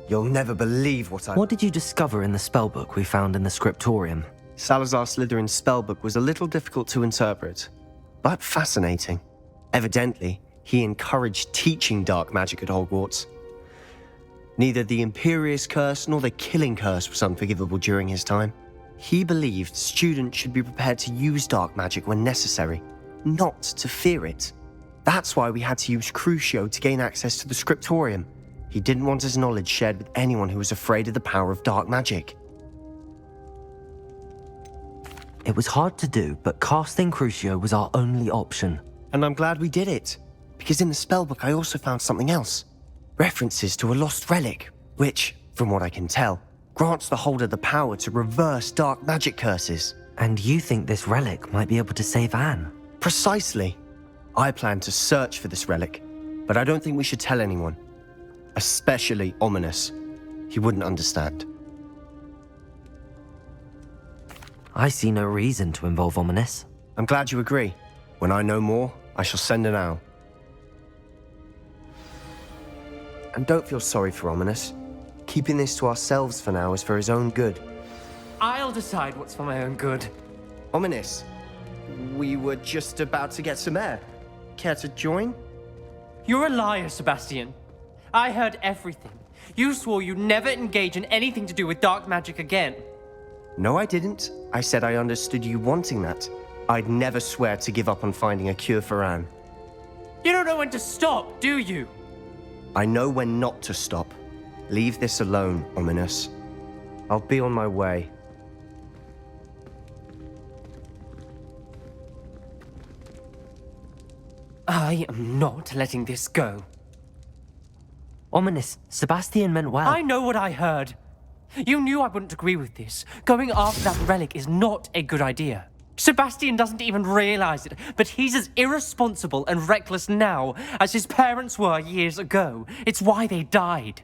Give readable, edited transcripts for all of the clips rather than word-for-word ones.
You'll never believe what I... What did you discover in the spellbook we found in the scriptorium? Salazar Slytherin's spellbook was a little difficult to interpret, but fascinating. Evidently, he encouraged teaching dark magic at Hogwarts. Neither the Imperius Curse nor the Killing Curse was unforgivable during his time. He believed students should be prepared to use dark magic when necessary, not to fear it. That's why we had to use Crucio to gain access to the scriptorium. He didn't want his knowledge shared with anyone who was afraid of the power of dark magic. It was hard to do, but casting Crucio was our only option. And I'm glad we did it, because in the spellbook I also found something else. References to a lost relic, which, from what I can tell, grants the holder the power to reverse dark magic curses. And you think this relic might be able to save Anne? Precisely. I plan to search for this relic, but I don't think we should tell anyone. Especially Ominous. He wouldn't understand. I see no reason to involve Ominous. I'm glad you agree. When I know more, I shall send an owl. And don't feel sorry for Ominous. Keeping this to ourselves for now is for his own good. I'll decide what's for my own good. Ominous, we were just about to get some air. Care to join? You're a liar, Sebastian. I heard everything. You swore you'd never engage in anything to do with dark magic again. No, I didn't. I said I understood you wanting that. I'd never swear to give up on finding a cure for Anne. You don't know when to stop, do you? I know when not to stop. Leave this alone, Ominous. I'll be on my way. I am not letting this go. Ominous, Sebastian meant well. I know what I heard. You knew I wouldn't agree with this. Going after that relic is not a good idea. Sebastian doesn't even realize it, but he's as irresponsible and reckless now as his parents were years ago. It's why they died.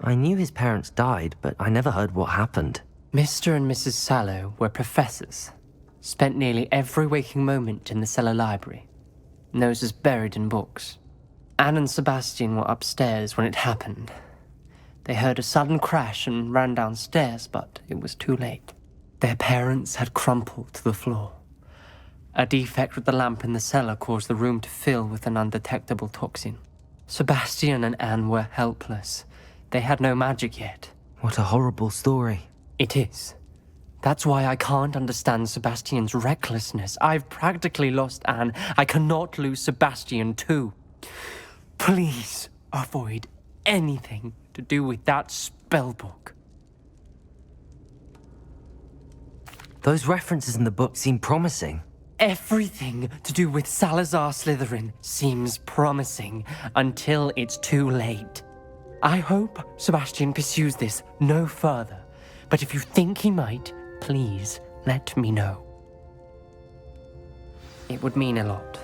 I knew his parents died, but I never heard what happened. Mr. and Mrs. Sallow were professors. Spent nearly every waking moment in the cellar library. Noses buried in books. Anne and Sebastian were upstairs when it happened. They heard a sudden crash and ran downstairs, but it was too late. Their parents had crumpled to the floor. A defect with the lamp in the cellar caused the room to fill with an undetectable toxin. Sebastian and Anne were helpless. They had no magic yet. What a horrible story. It is. That's why I can't understand Sebastian's recklessness. I've practically lost Anne. I cannot lose Sebastian too. Please avoid anything to do with that spellbook. Those references in the book seem promising. Everything to do with Salazar Slytherin seems promising until it's too late. I hope Sebastian pursues this no further, but if you think he might, please let me know. It would mean a lot.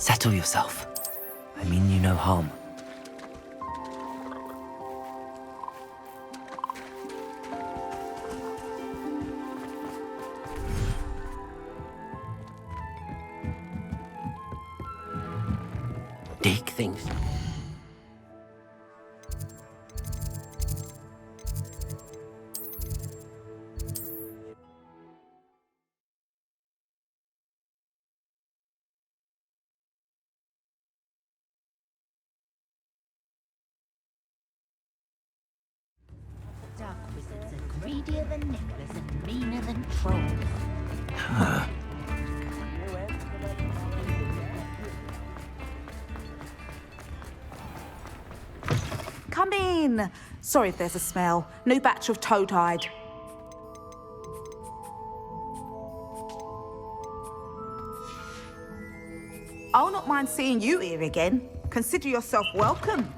Settle yourself. I mean you no harm. Dig things. Dark wizards are greedier than nibblers and meaner than trolls. Come in. Sorry if there's a smell. New batch of toad-hide. I'll not mind seeing you here again. Consider yourself welcome.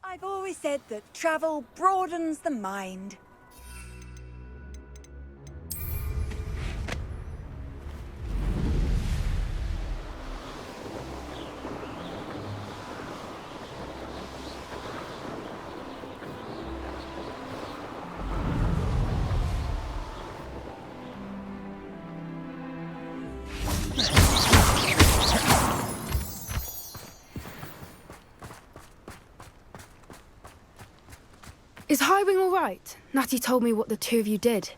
I've always said that travel broadens the mind. Is Highwing all right? Natty told me what the two of you did.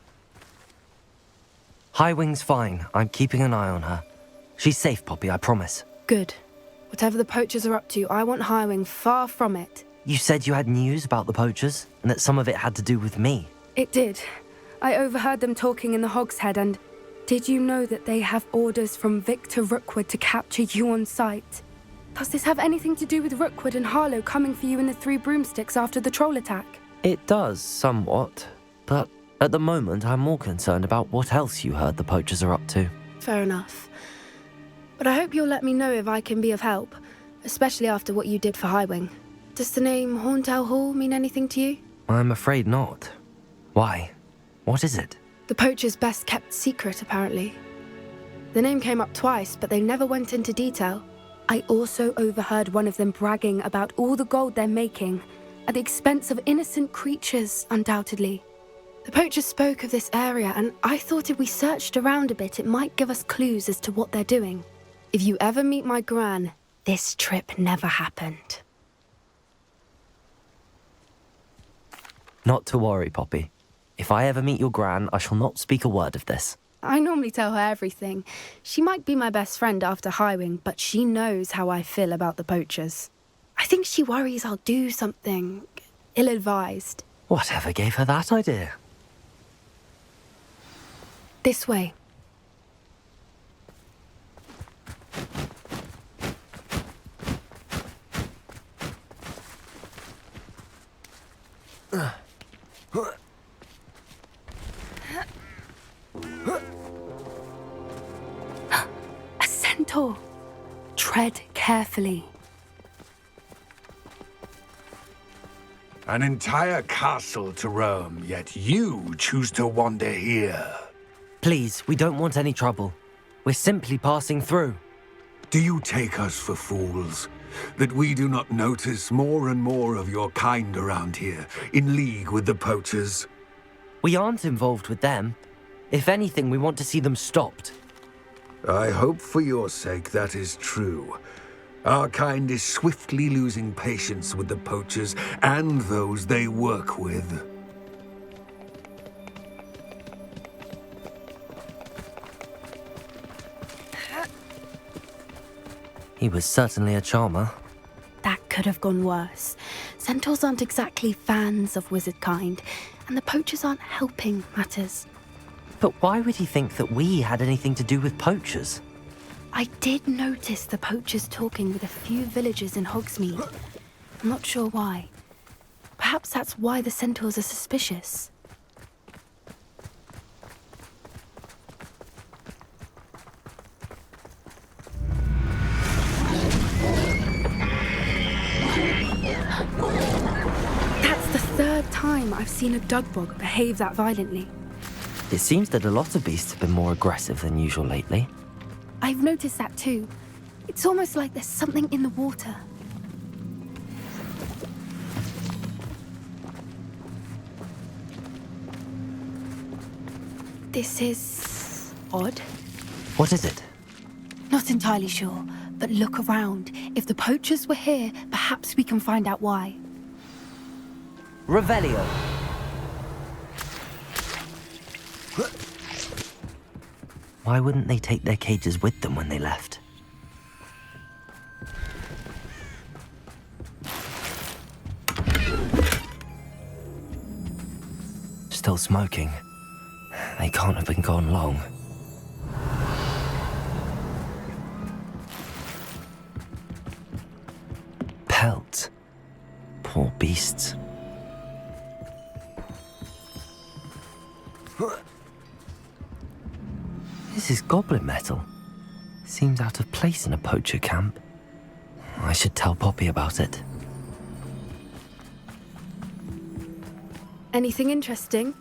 Highwing's fine. I'm keeping an eye on her. She's safe, Poppy, I promise. Good. Whatever the poachers are up to, I want Highwing far from it. You said you had news about the poachers, and that some of it had to do with me. It did. I overheard them talking in the Hogshead, and did you know that they have orders from Victor Rookwood to capture you on sight? Does this have anything to do with Rookwood and Harlow coming for you in the Three Broomsticks after the troll attack? It does, somewhat. But at the moment, I'm more concerned about what else you heard the poachers are up to. Fair enough. But I hope you'll let me know if I can be of help, especially after what you did for Highwing. Does the name Horntail Hall mean anything to you? I'm afraid not. Why? What is it? The poachers' best kept secret, apparently. The name came up twice, but they never went into detail. I also overheard one of them bragging about all the gold they're making, at the expense of innocent creatures, undoubtedly. The poachers spoke of this area, and I thought if we searched around a bit, it might give us clues as to what they're doing. If you ever meet my gran, this trip never happened. Not to worry, Poppy. If I ever meet your gran, I shall not speak a word of this. I normally tell her everything. She might be my best friend after Highwing, but she knows how I feel about the poachers. I think she worries I'll do something ill-advised. Whatever gave her that idea? This way. A centaur. Tread carefully. An entire castle to roam, yet you choose to wander here. Please, we don't want any trouble. We're simply passing through. Do you take us for fools? That we do not notice more and more of your kind around here, in league with the poachers? We aren't involved with them. If anything, we want to see them stopped. I hope for your sake that is true. Our kind is swiftly losing patience with the poachers and those they work with. He was certainly a charmer. That could have gone worse. Centaurs aren't exactly fans of wizard kind, and the poachers aren't helping matters. But why would he think that we had anything to do with poachers? I did notice the poachers talking with a few villagers in Hogsmeade. I'm not sure why. Perhaps that's why the centaurs are suspicious. That's the third time I've seen a dugbog behave that violently. It seems that a lot of beasts have been more aggressive than usual lately. I've noticed that too. It's almost like there's something in the water. This is odd. What is it? Not entirely sure, but look around. If the poachers were here, perhaps we can find out why. Revelio. Why wouldn't they take their cages with them when they left? Still smoking. They can't have been gone long. Pelt. Poor beasts. This is goblin metal. Seems out of place in a poacher camp. I should tell Poppy about it. Anything interesting?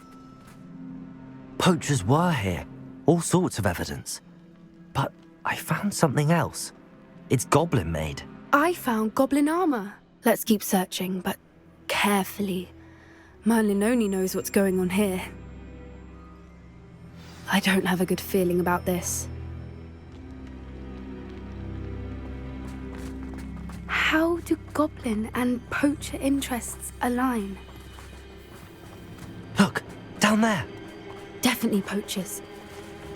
Poachers were here. All sorts of evidence. But I found something else. It's goblin made. I found goblin armor. Let's keep searching, but carefully. Merlin only knows what's going on here. I don't have a good feeling about this. How do goblin and poacher interests align? Look, down there. Definitely poachers.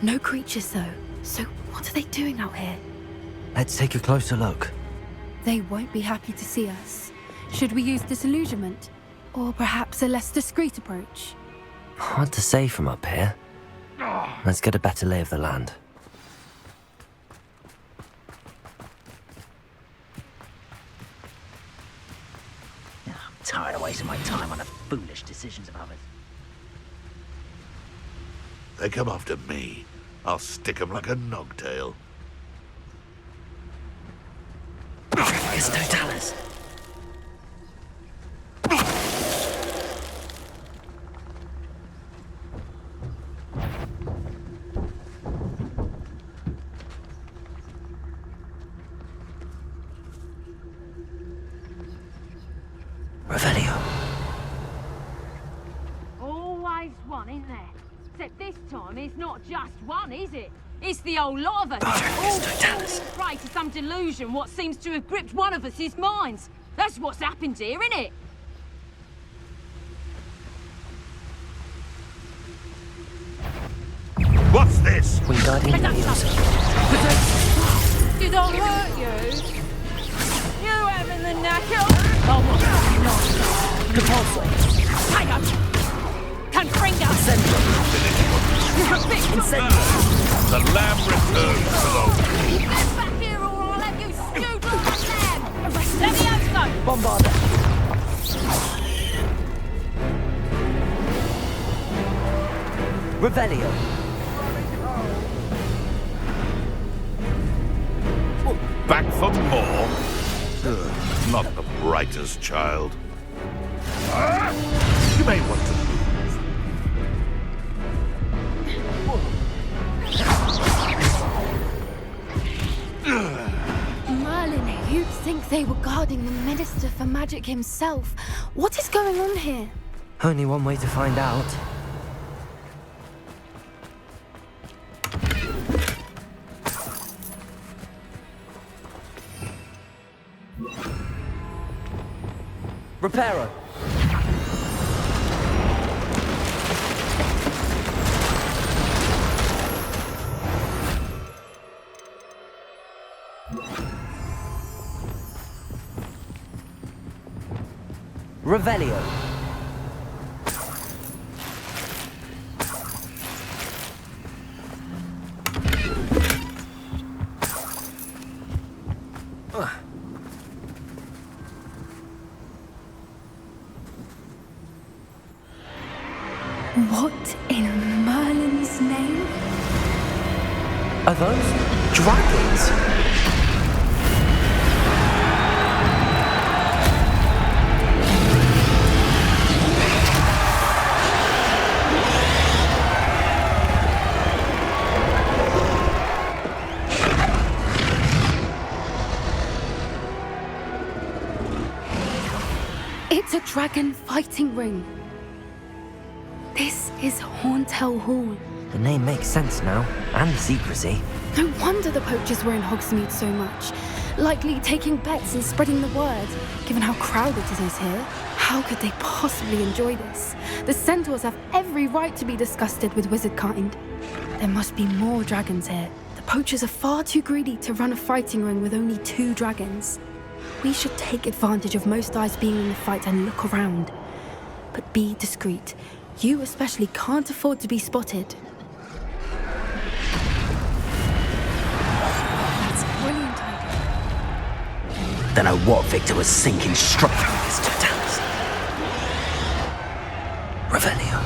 No creatures though. So what are they doing out here? Let's take a closer look. They won't be happy to see us. Should we use disillusionment? Or perhaps a less discreet approach? Hard to say from up here. Let's get a better lay of the land. I'm tired of wasting my time on the foolish decisions of others. They come after me. I'll stick 'em like a nogtail. It's Totalis. Revelio. Always one, isn't there? Except this time it's not just one, is it? It's the whole lot of us. All falling prey to some delusion what seems to have gripped one of us' minds. That's what's happened here, isn't it? What's this? Wingardium Leviosa. Did I hurt you? You having the knacker? Oh, no. Compulsory. Tiger! Confringo! You're a bit Incendio. The lamb returns to the... Keep that back here or I'll have you stewed like a lamb! Levioso! Bombarda. Revelio. Back for more? Ugh, not the brightest child. You may want to move. Merlin, you'd think they were guarding the Minister for Magic himself. What is going on here? Only one way to find out. Reparo. Revelio. What in Merlin's name? Are those dragons? It's a dragon fighting ring. This is Hauntel Hall. The name makes sense now, and the secrecy. No wonder the poachers were in Hogsmeade so much. Likely taking bets and spreading the word. Given how crowded it is here, how could they possibly enjoy this? The centaurs have every right to be disgusted with wizard kind. There must be more dragons here. The poachers are far too greedy to run a fighting ring with only 2 dragons. We should take advantage of most eyes being in the fight and look around. But be discreet. You especially can't afford to be spotted. That's a brilliant idea. Don't know what Victor was thinking struck from his totality. Revelio.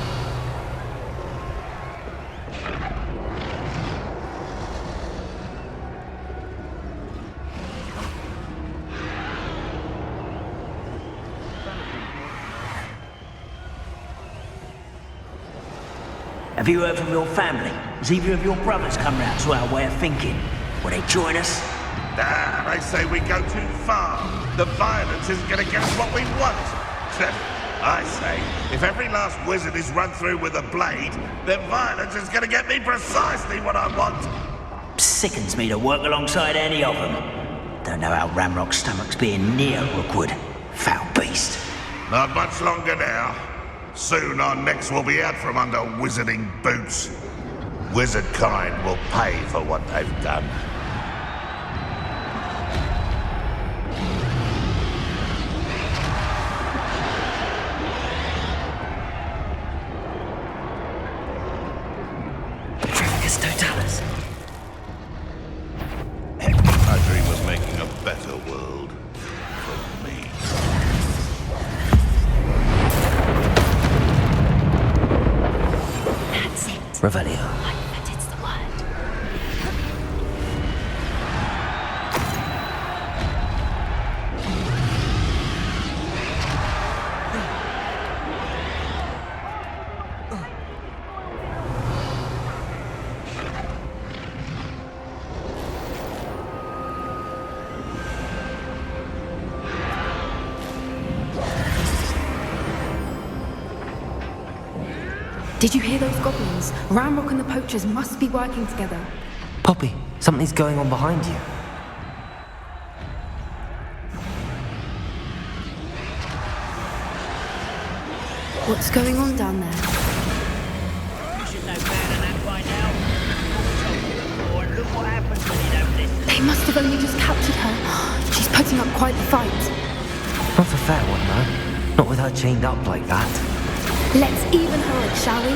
Have you heard from your family? Has either of your brothers come round to our way of thinking? Will they join us? Nah, they say we go too far. The violence isn't going to get us what we want. I say, if every last wizard is run through with a blade, then violence is going to get me precisely what I want. Sickens me to work alongside any of them. Don't know how Ramrock's stomach's being near Rookwood. Foul beast. Not much longer now. Soon our necks will be out from under wizarding boots. Wizard kind will pay for what they've done. Dracus Totalis. I dream of making a better world for me. That's it. Revelio. That is the word. Did you hear those goblins? Ramrock and the poachers must be working together. Poppy, something's going on behind you. What's going on down there? You should know better than that by now. putting up quite the fight. Not a fair one, though. Not with her chained up like that. Let's even her up, shall we?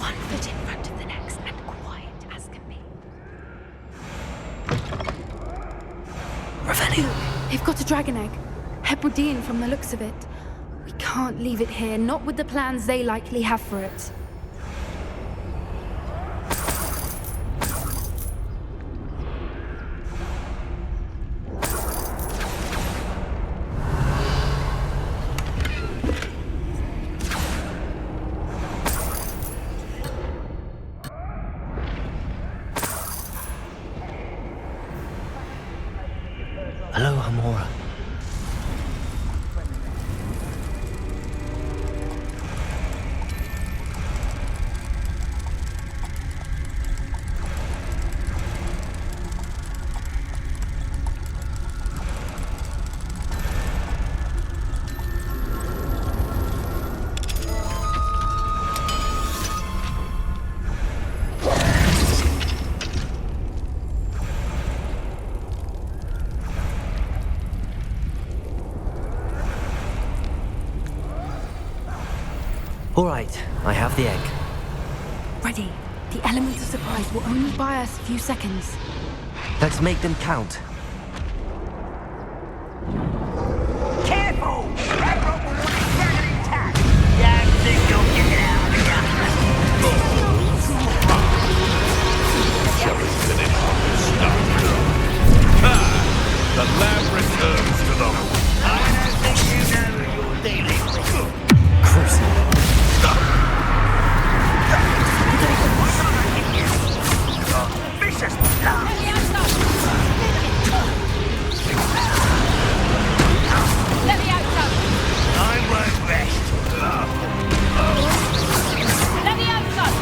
One foot in front of the next and quiet as can be. Ravenna. They've got a dragon egg. Hebridean from the looks of it. We can't leave it here, not with the plans they likely have for it. Hello, Hamora. All right, I have the egg. Ready. The element of surprise will only buy us a few seconds. Let's make them count. Careful! That rope will want to turn it intact. Yeah, I think you'll get it out of Shall we finish what we started? The lab returns to the... I don't think you know who you're dealing with. Cruising. Vicious blood! Let me out, son! I won't rest. Let me out, son!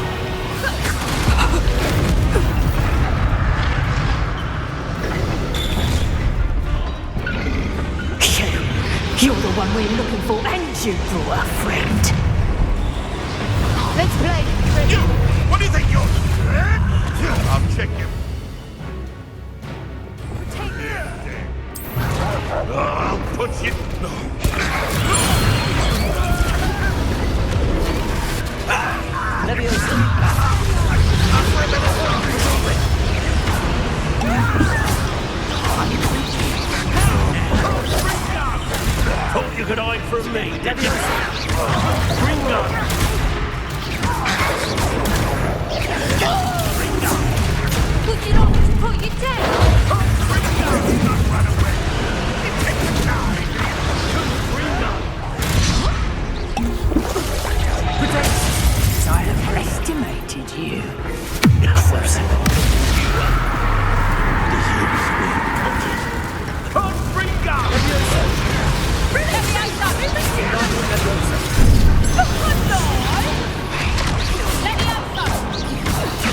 You're the one we're looking for, and you brought a friend. Let's play. You! What do you think you're... I'll check you. I'll put you... Thought you could hide from me, didn't you? Bring gun! Put it on to put you down! Run away! I have estimated you.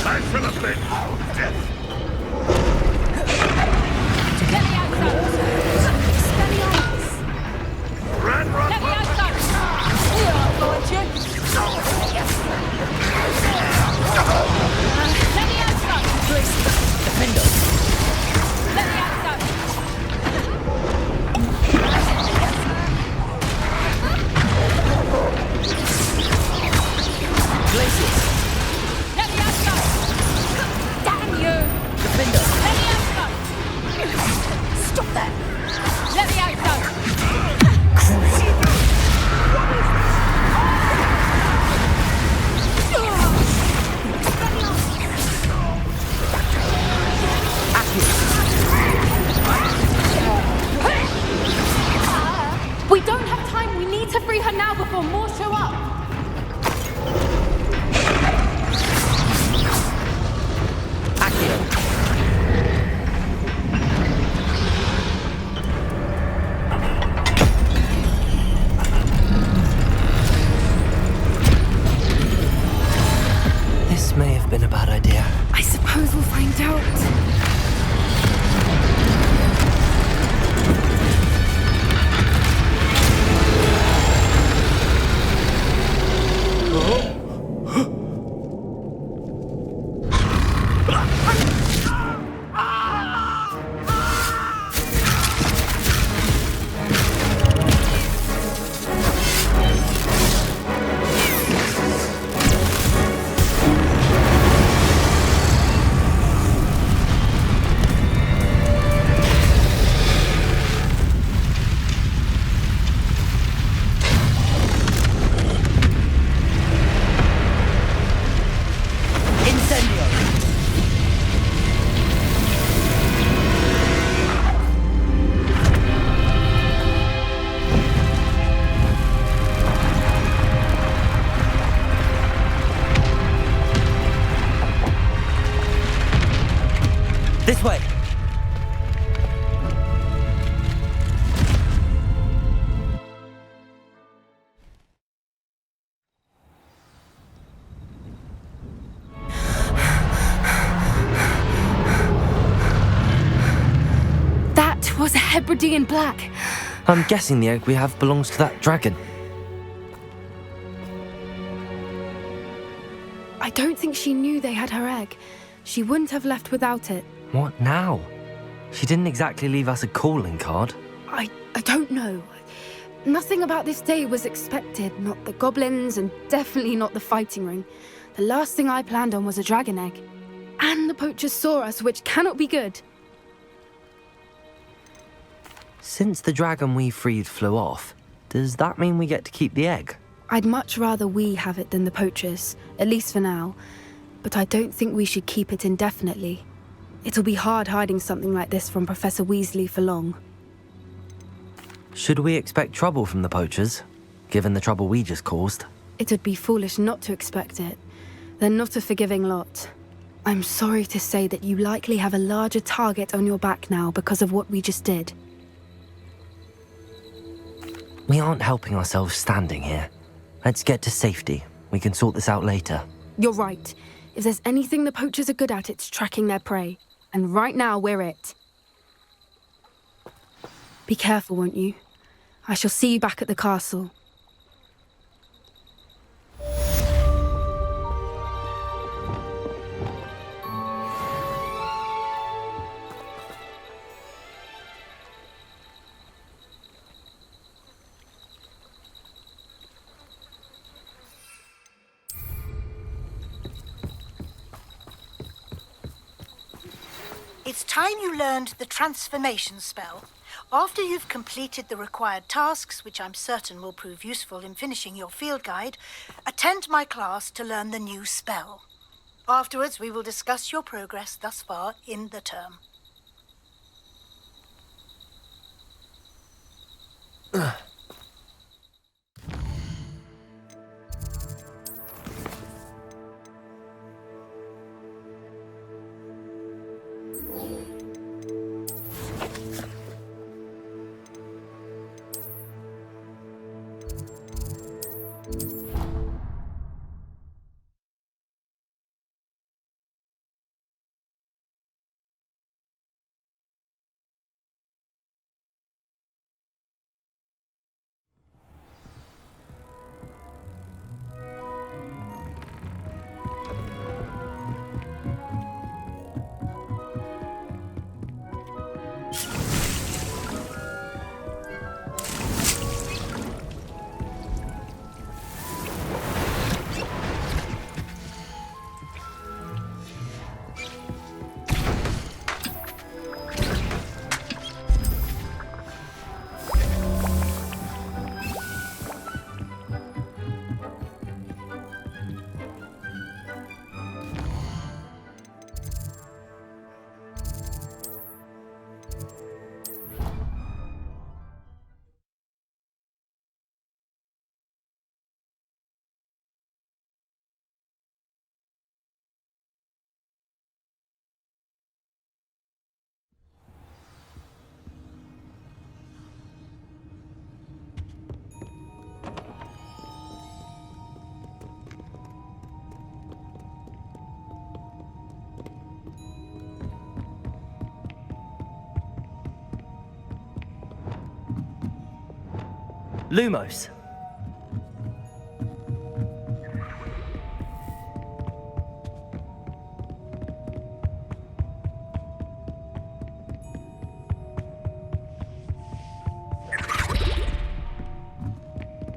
Time for the big death. Run, run, run! Stop that! Let me out, son! We don't have time. We need to free her now before more show up. This may have been a bad idea. I suppose we'll find out. way! That was a Hebridean black. I'm guessing the egg we have belongs to that dragon. I don't think she knew they had her egg. She wouldn't have left without it. What now? She didn't exactly leave us a calling card. I don't know. Nothing about this day was expected. Not the goblins, and definitely not the fighting ring. The last thing I planned on was a dragon egg. And the poachers saw us, which cannot be good. Since the dragon we freed flew off, does that mean we get to keep the egg? I'd much rather we have it than the poachers, at least for now. But I don't think we should keep it indefinitely. It'll be hard hiding something like this from Professor Weasley for long. Should we expect trouble from the poachers, given the trouble we just caused? It would be foolish not to expect it. They're not a forgiving lot. I'm sorry to say that you likely have a larger target on your back now because of what we just did. We aren't helping ourselves standing here. Let's get to safety. We can sort this out later. You're right. If there's anything the poachers are good at, it's tracking their prey. And right now, we're it. Be careful, won't you? I shall see you back at the castle. It's time you learned the transformation spell. After you've completed the required tasks, which I'm certain will prove useful in finishing your field guide, attend my class to learn the new spell. Afterwards, we will discuss your progress thus far in the term. Lumos.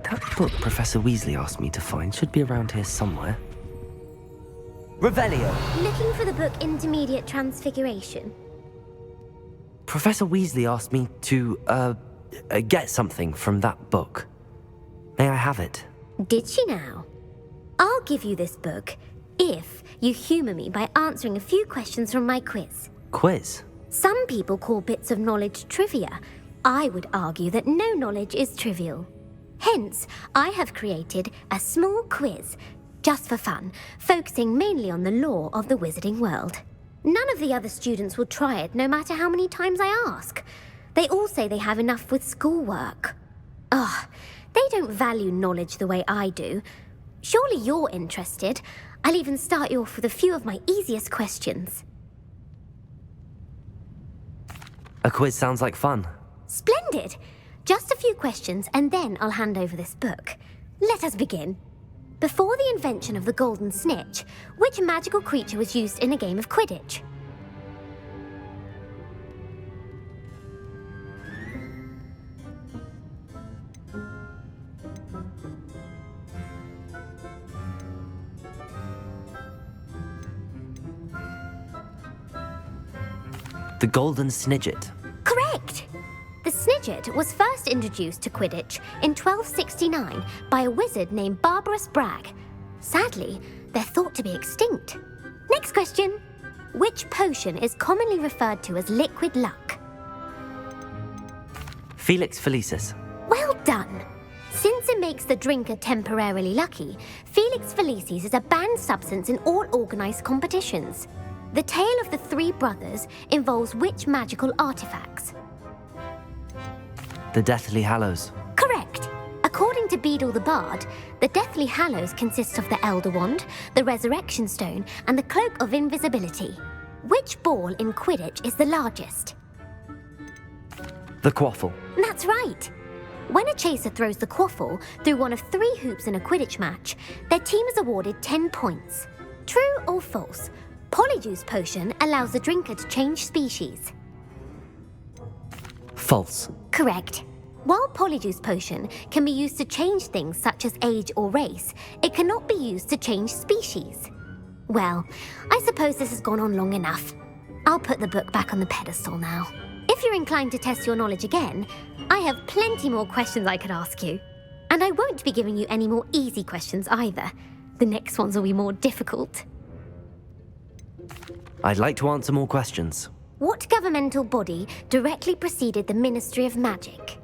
That book Professor Weasley asked me to find should be around here somewhere. Revelio. Looking for the book Intermediate Transfiguration. Professor Weasley asked me to, get something from that book. May I have it? Did she now? I'll give you this book if you humour me by answering a few questions from my quiz. Quiz? Some people call bits of knowledge trivia. I would argue that no knowledge is trivial. Hence, I have created a small quiz, just for fun, focusing mainly on the lore of the wizarding world. None of the other students will try it, no matter how many times I ask. They all say they have enough with schoolwork. Ugh, they don't value knowledge the way I do. Surely you're interested. I'll even start you off with a few of my easiest questions. A quiz sounds like fun. Splendid! Just a few questions, and then I'll hand over this book. Let us begin. Before the invention of the golden snitch, which magical creature was used in a game of Quidditch? The golden snidget. Correct! The snidget was first introduced to Quidditch in 1269 by a wizard named Barbarous Bragg. Sadly, they're thought to be extinct. Next question. Which potion is commonly referred to as liquid luck? Felix Felicis. Well done! Since it makes the drinker temporarily lucky, Felix Felicis is a banned substance in all organised competitions. The tale of the three brothers involves which magical artifacts? The Deathly Hallows. Correct! According to Beadle the Bard, the Deathly Hallows consists of the Elder Wand, the Resurrection Stone, and the Cloak of Invisibility. Which ball in Quidditch is the largest? The Quaffle. That's right! When a chaser throws the quaffle through one of 3 hoops in a Quidditch match, their team is awarded 10 points. True or false? Polyjuice potion allows the drinker to change species. False. Correct. While Polyjuice potion can be used to change things such as age or race, it cannot be used to change species. Well, I suppose this has gone on long enough. I'll put the book back on the pedestal now. If you're inclined to test your knowledge again, I have plenty more questions I could ask you. And I won't be giving you any more easy questions either. The next ones will be more difficult. I'd like to answer more questions. What governmental body directly preceded the Ministry of Magic?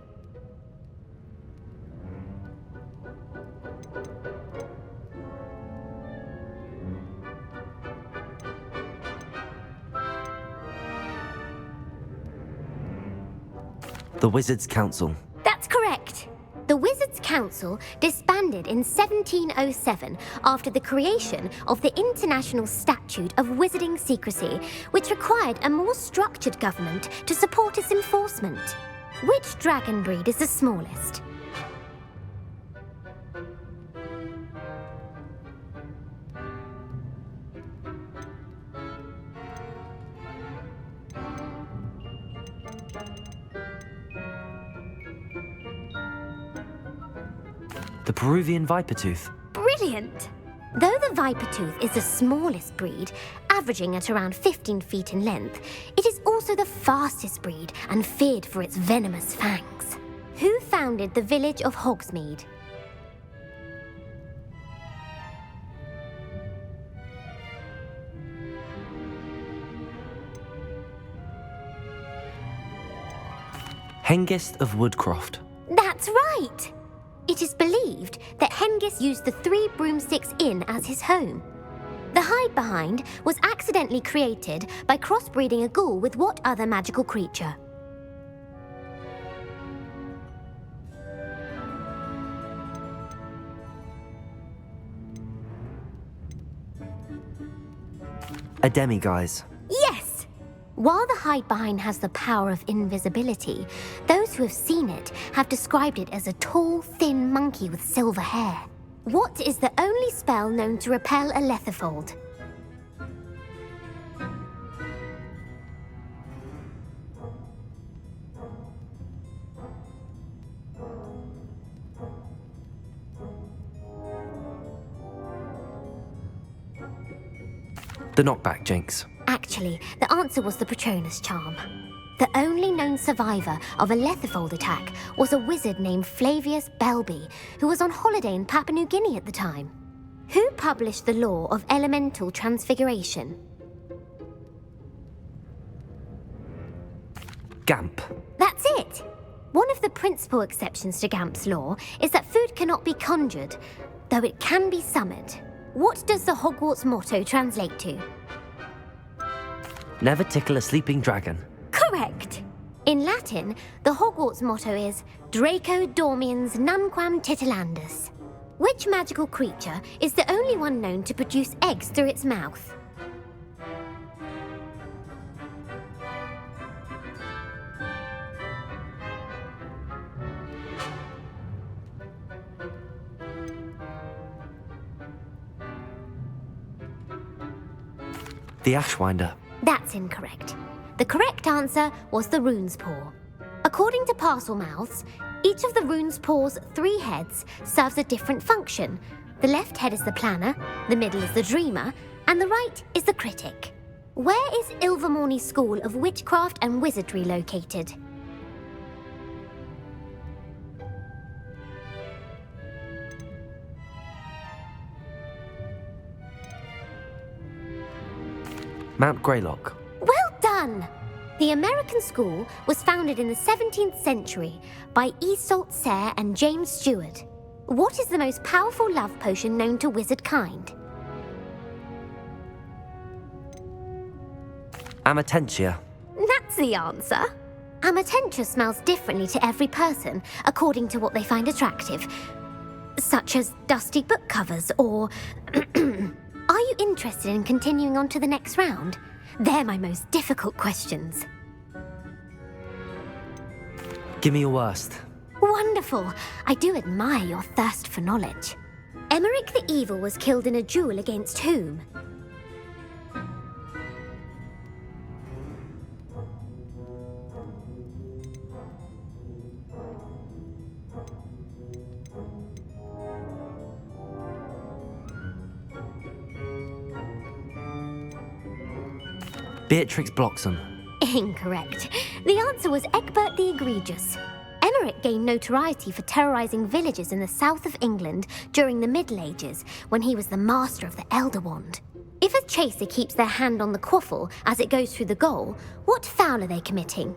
The Wizards' Council. That's correct. The Wizards' Council disbanded in 1707 after the creation of the International Statute of Wizarding Secrecy, which required a more structured government to support its enforcement. Which dragon breed is the smallest? The Peruvian Vipertooth. Brilliant! Though the Vipertooth is the smallest breed, averaging at around 15 feet in length, it is also the fastest breed and feared for its venomous fangs. Who founded the village of Hogsmeade? Hengist of Woodcroft. That's right! It is believed that Hengist used the 3 Broomsticks Inn as his home. The hide-behind was accidentally created by crossbreeding a ghoul with what other magical creature? A demiguise. Yes! While the hide-behind has the power of invisibility, those who have seen it have described it as a tall, thin monkey with silver hair. What is the only spell known to repel a letherfold? The knockback jinx. Actually, the answer was the Patronus charm. The only known survivor of a letherfold attack was a wizard named Flavius Belby, who was on holiday in Papua New Guinea at the time. Who published the law of elemental transfiguration? Gamp. That's it! One of the principal exceptions to Gamp's law is that food cannot be conjured, though it can be summoned. What does the Hogwarts motto translate to? Never tickle a sleeping dragon. Correct. In Latin, the Hogwarts motto is Draco Dormiens Nunquam Titilandus. Which magical creature is the only one known to produce eggs through its mouth? The Ashwinder. That's incorrect. The correct answer was the rune's paw. According to Parselmouths, each of the rune's paw's 3 heads serves a different function. The left head is the planner, the middle is the dreamer, and the right is the critic. Where is Ilvermorny School of Witchcraft and Wizardry located? Mount Greylock. Well done! The American school was founded in the 17th century by Iseult Sayre and James Stewart. What is the most powerful love potion known to wizard kind? Amatentia. That's the answer. Amatentia smells differently to every person, according to what they find attractive, such as dusty book covers or... Are you interested in continuing on to the next round? They're my most difficult questions. Give me your worst. Wonderful. I do admire your thirst for knowledge. Emeric the Evil was killed in a duel against whom? Beatrix Bloxham. Incorrect. The answer was Egbert the Egregious. Emeric gained notoriety for terrorising villages in the south of England during the Middle Ages, when he was the master of the Elder Wand. If a chaser keeps their hand on the quaffle as it goes through the goal, what foul are they committing?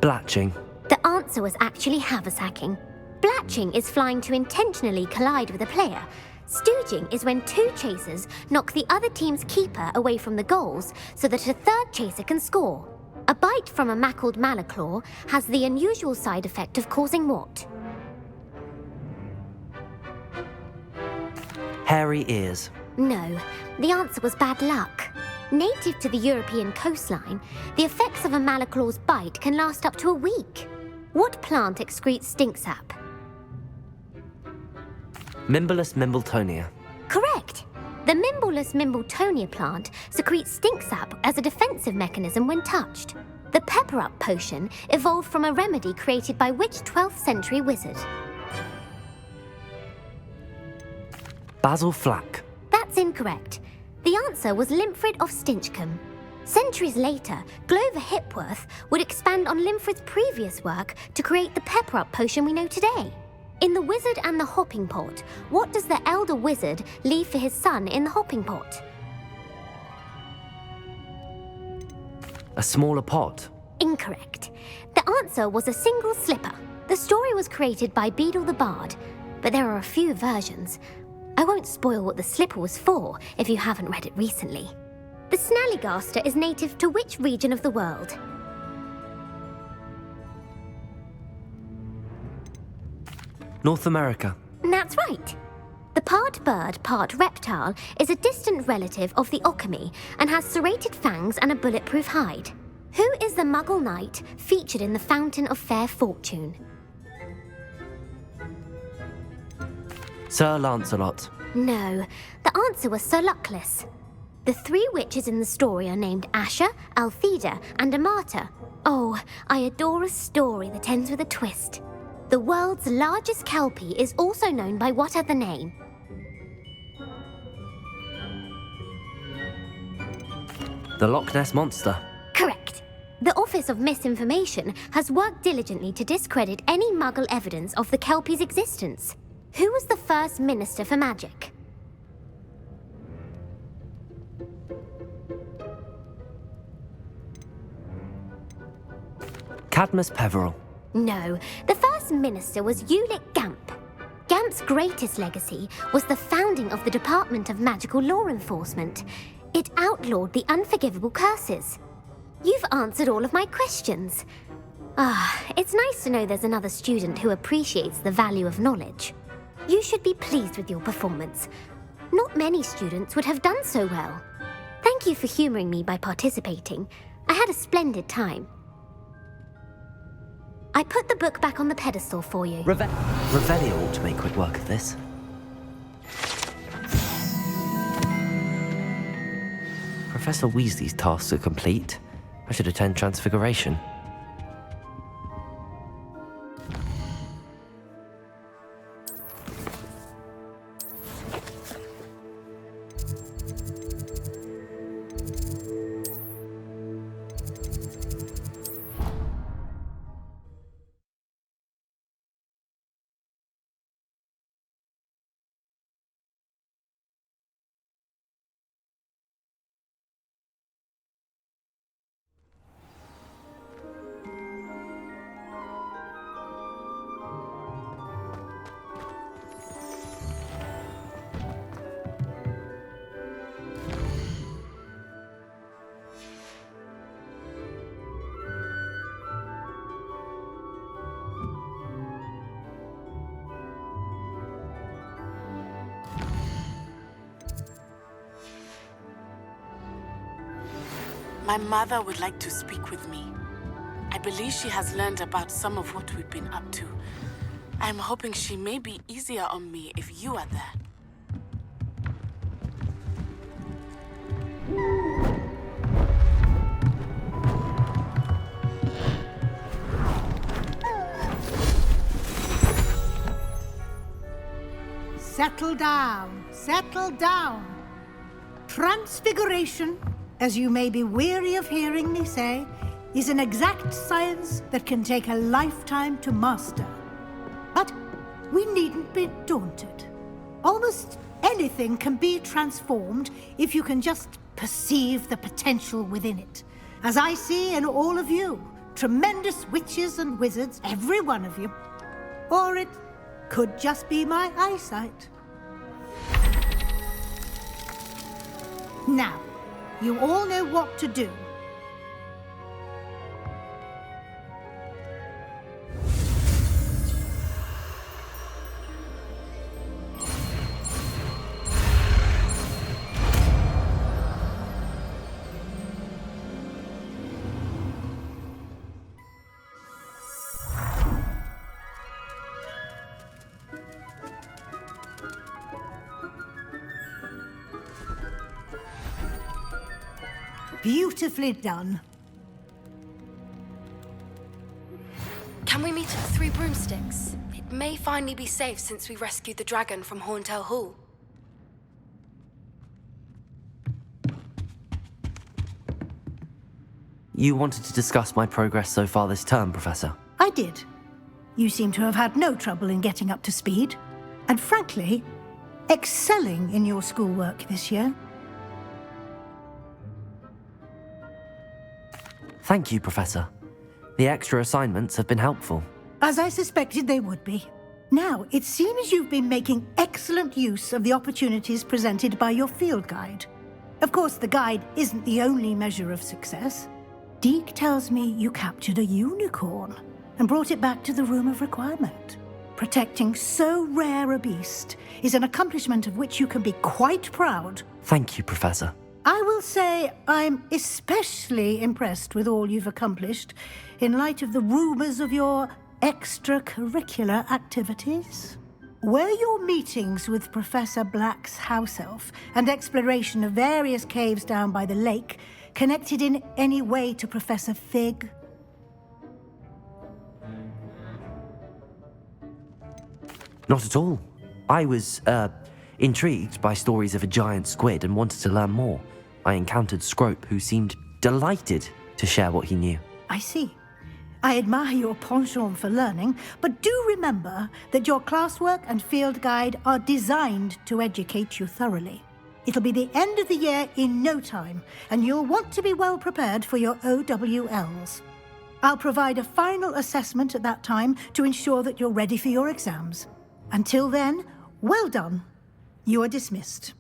Blatching. The answer was actually haversacking. Blatching is flying to intentionally collide with a player. Stooging is when 2 chasers knock the other team's keeper away from the goals so that a 3rd chaser can score. A bite from a mackled malaclaw has the unusual side effect of causing what? Hairy ears. No, the answer was bad luck. Native to the European coastline, the effects of a malaclaw's bite can last up to a week. What plant excretes stink sap? Mimblus Mimbletonia. Correct. The Mimblus Mimbletonia plant secretes stink sap as a defensive mechanism when touched. The pepper-up potion evolved from a remedy created by which 12th century wizard? Basil Flack. That's incorrect. The answer was Limfrid of Stinchcombe. Centuries later, Glover Hipworth would expand on Limfrid's previous work to create the pepper-up potion we know today. In The Wizard and the Hopping Pot, what does the elder wizard leave for his son in the hopping pot? A smaller pot. Incorrect. The answer was a single slipper. The story was created by Beadle the Bard, but there are a few versions. I won't spoil what the slipper was for if you haven't read it recently. The Snallygaster is native to which region of the world? North America. That's right. The part bird, part reptile is a distant relative of the Occamy and has serrated fangs and a bulletproof hide. Who is the Muggle knight featured in the Fountain of Fair Fortune? Sir Lancelot. No, the answer was Sir Luckless. The 3 witches in the story are named Asher, Altheda, and Amata. Oh, I adore a story that ends with a twist. The world's largest kelpie is also known by what other name? The Loch Ness Monster. Correct. The Office of Misinformation has worked diligently to discredit any Muggle evidence of the kelpie's existence. Who was the first Minister for Magic? Cadmus Peverell. No, the first minister was Ulick Gamp. Gamp Hogwarts' greatest legacy was the founding of the Department of Magical Law Enforcement. It outlawed the unforgivable curses. You've answered all of my questions. It's nice to know there's another student who appreciates the value of knowledge. You should be pleased with your performance. Not many students would have done so well. Thank you for humoring me by participating. I had a splendid time. I put the book back on the pedestal for you. Revelio ought to make quick work of this. Professor Weasley's tasks are complete. I should attend Transfiguration. My mother would like to speak with me. I believe she has learned about some of what we've been up to. I'm hoping she may be easier on me if you are there. Settle down, settle down. Transfiguration, as you may be weary of hearing me say, is an exact science that can take a lifetime to master. But we needn't be daunted. Almost anything can be transformed if you can just perceive the potential within it. As I see in all of you, tremendous witches and wizards, every one of you. Or it could just be my eyesight. Now, you all know what to do. Beautifully done. Can we meet at the Three Broomsticks? It may finally be safe since we rescued the dragon from Horntail Hall. You wanted to discuss my progress so far this term, Professor? I did. You seem to have had no trouble in getting up to speed. And frankly, excelling in your schoolwork this year. Thank you, Professor. The extra assignments have been helpful. As I suspected they would be. Now, it seems you've been making excellent use of the opportunities presented by your field guide. Of course, the guide isn't the only measure of success. Deke tells me you captured a unicorn and brought it back to the Room of Requirement. Protecting so rare a beast is an accomplishment of which you can be quite proud. Thank you, Professor. I will say I'm especially impressed with all you've accomplished in light of the rumors of your extracurricular activities. Were your meetings with Professor Black's house elf and exploration of various caves down by the lake connected in any way to Professor Fig? Not at all. I was, intrigued by stories of a giant squid and wanted to learn more. I encountered Scrope, who seemed delighted to share what he knew. I see. I admire your penchant for learning, but do remember that your classwork and field guide are designed to educate you thoroughly. It'll be the end of the year in no time, and you'll want to be well prepared for your OWLs. I'll provide a final assessment at that time to ensure that you're ready for your exams. Until then, well done. You are dismissed.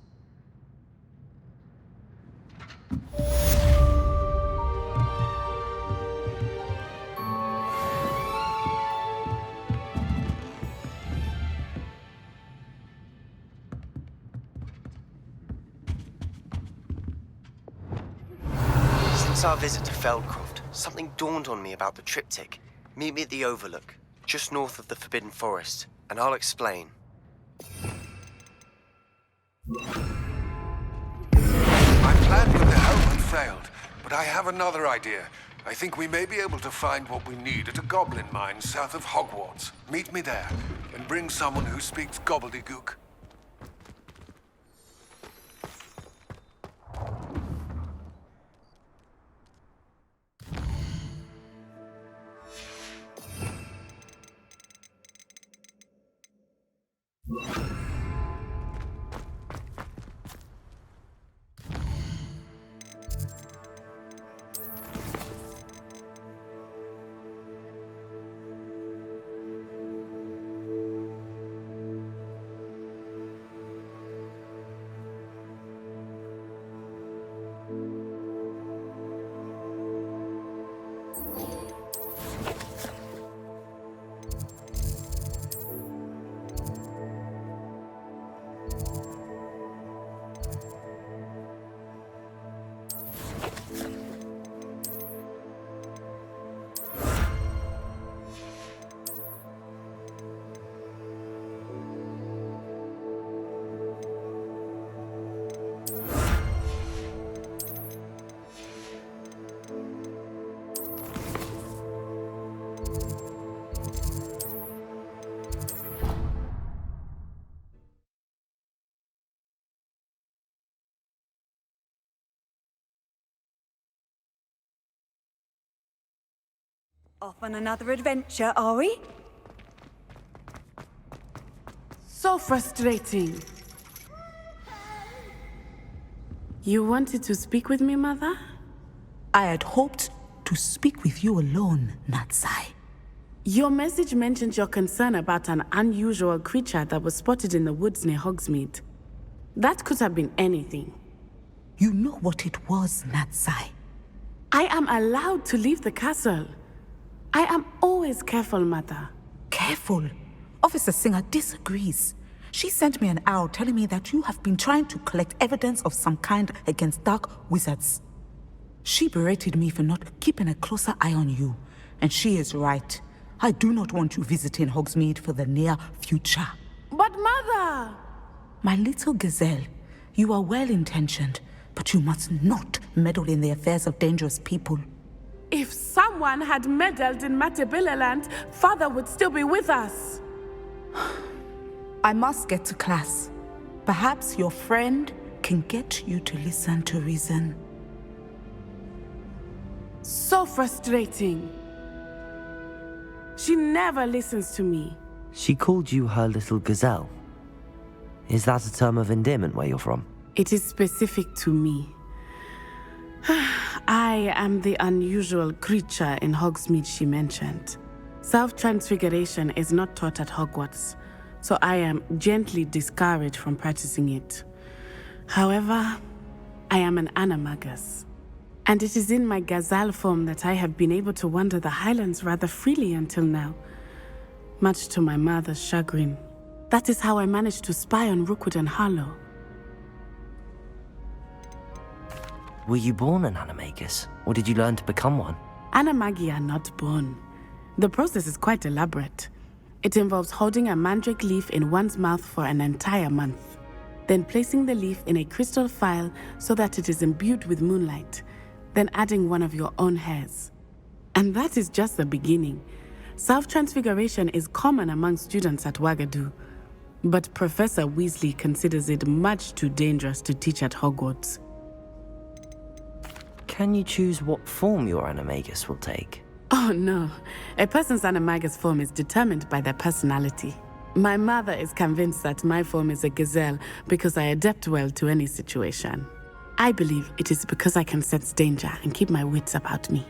Since our visit to Feldcroft, something dawned on me about the triptych. Meet me at the Overlook, just north of the Forbidden Forest, and I'll explain. My plan with the helmet failed, but I have another idea. I think we may be able to find what we need at a goblin mine south of Hogwarts. Meet me there, and bring someone who speaks gobbledygook. Off on another adventure, are we? So frustrating. You wanted to speak with me, Mother? I had hoped to speak with you alone, Natsai. Your message mentioned your concern about an unusual creature that was spotted in the woods near Hogsmeade. That could have been anything. You know what it was, Natsai. I am allowed to leave the castle. I am always careful, Mother. Careful? Officer Singer disagrees. She sent me an owl telling me that you have been trying to collect evidence of some kind against dark wizards. She berated me for not keeping a closer eye on you, and she is right. I do not want you visiting Hogsmeade for the near future. But Mother! My little gazelle, you are well-intentioned, but you must not meddle in the affairs of dangerous people. If someone had meddled in Matabeleland, Father would still be with us. I must get to class. Perhaps your friend can get you to listen to reason. So frustrating. She never listens to me. She called you her little gazelle. Is that a term of endearment where you're from? It is specific to me. I am the unusual creature in Hogsmeade she mentioned. Self-transfiguration is not taught at Hogwarts, so I am gently discouraged from practicing it. However, I am an animagus, and it is in my gazelle form that I have been able to wander the Highlands rather freely until now, much to my mother's chagrin. That is how I managed to spy on Rookwood and Harlow. Were you born an animagus, or did you learn to become one? Animagi are not born. The process is quite elaborate. It involves holding a mandrake leaf in one's mouth for an entire month, then placing the leaf in a crystal phial so that it is imbued with moonlight, then adding one of your own hairs. And that is just the beginning. Self-transfiguration is common among students at Wagadu, but Professor Weasley considers it much too dangerous to teach at Hogwarts. Can you choose what form your animagus will take? Oh no, a person's animagus form is determined by their personality. My mother is convinced that my form is a gazelle because I adapt well to any situation. I believe it is because I can sense danger and keep my wits about me.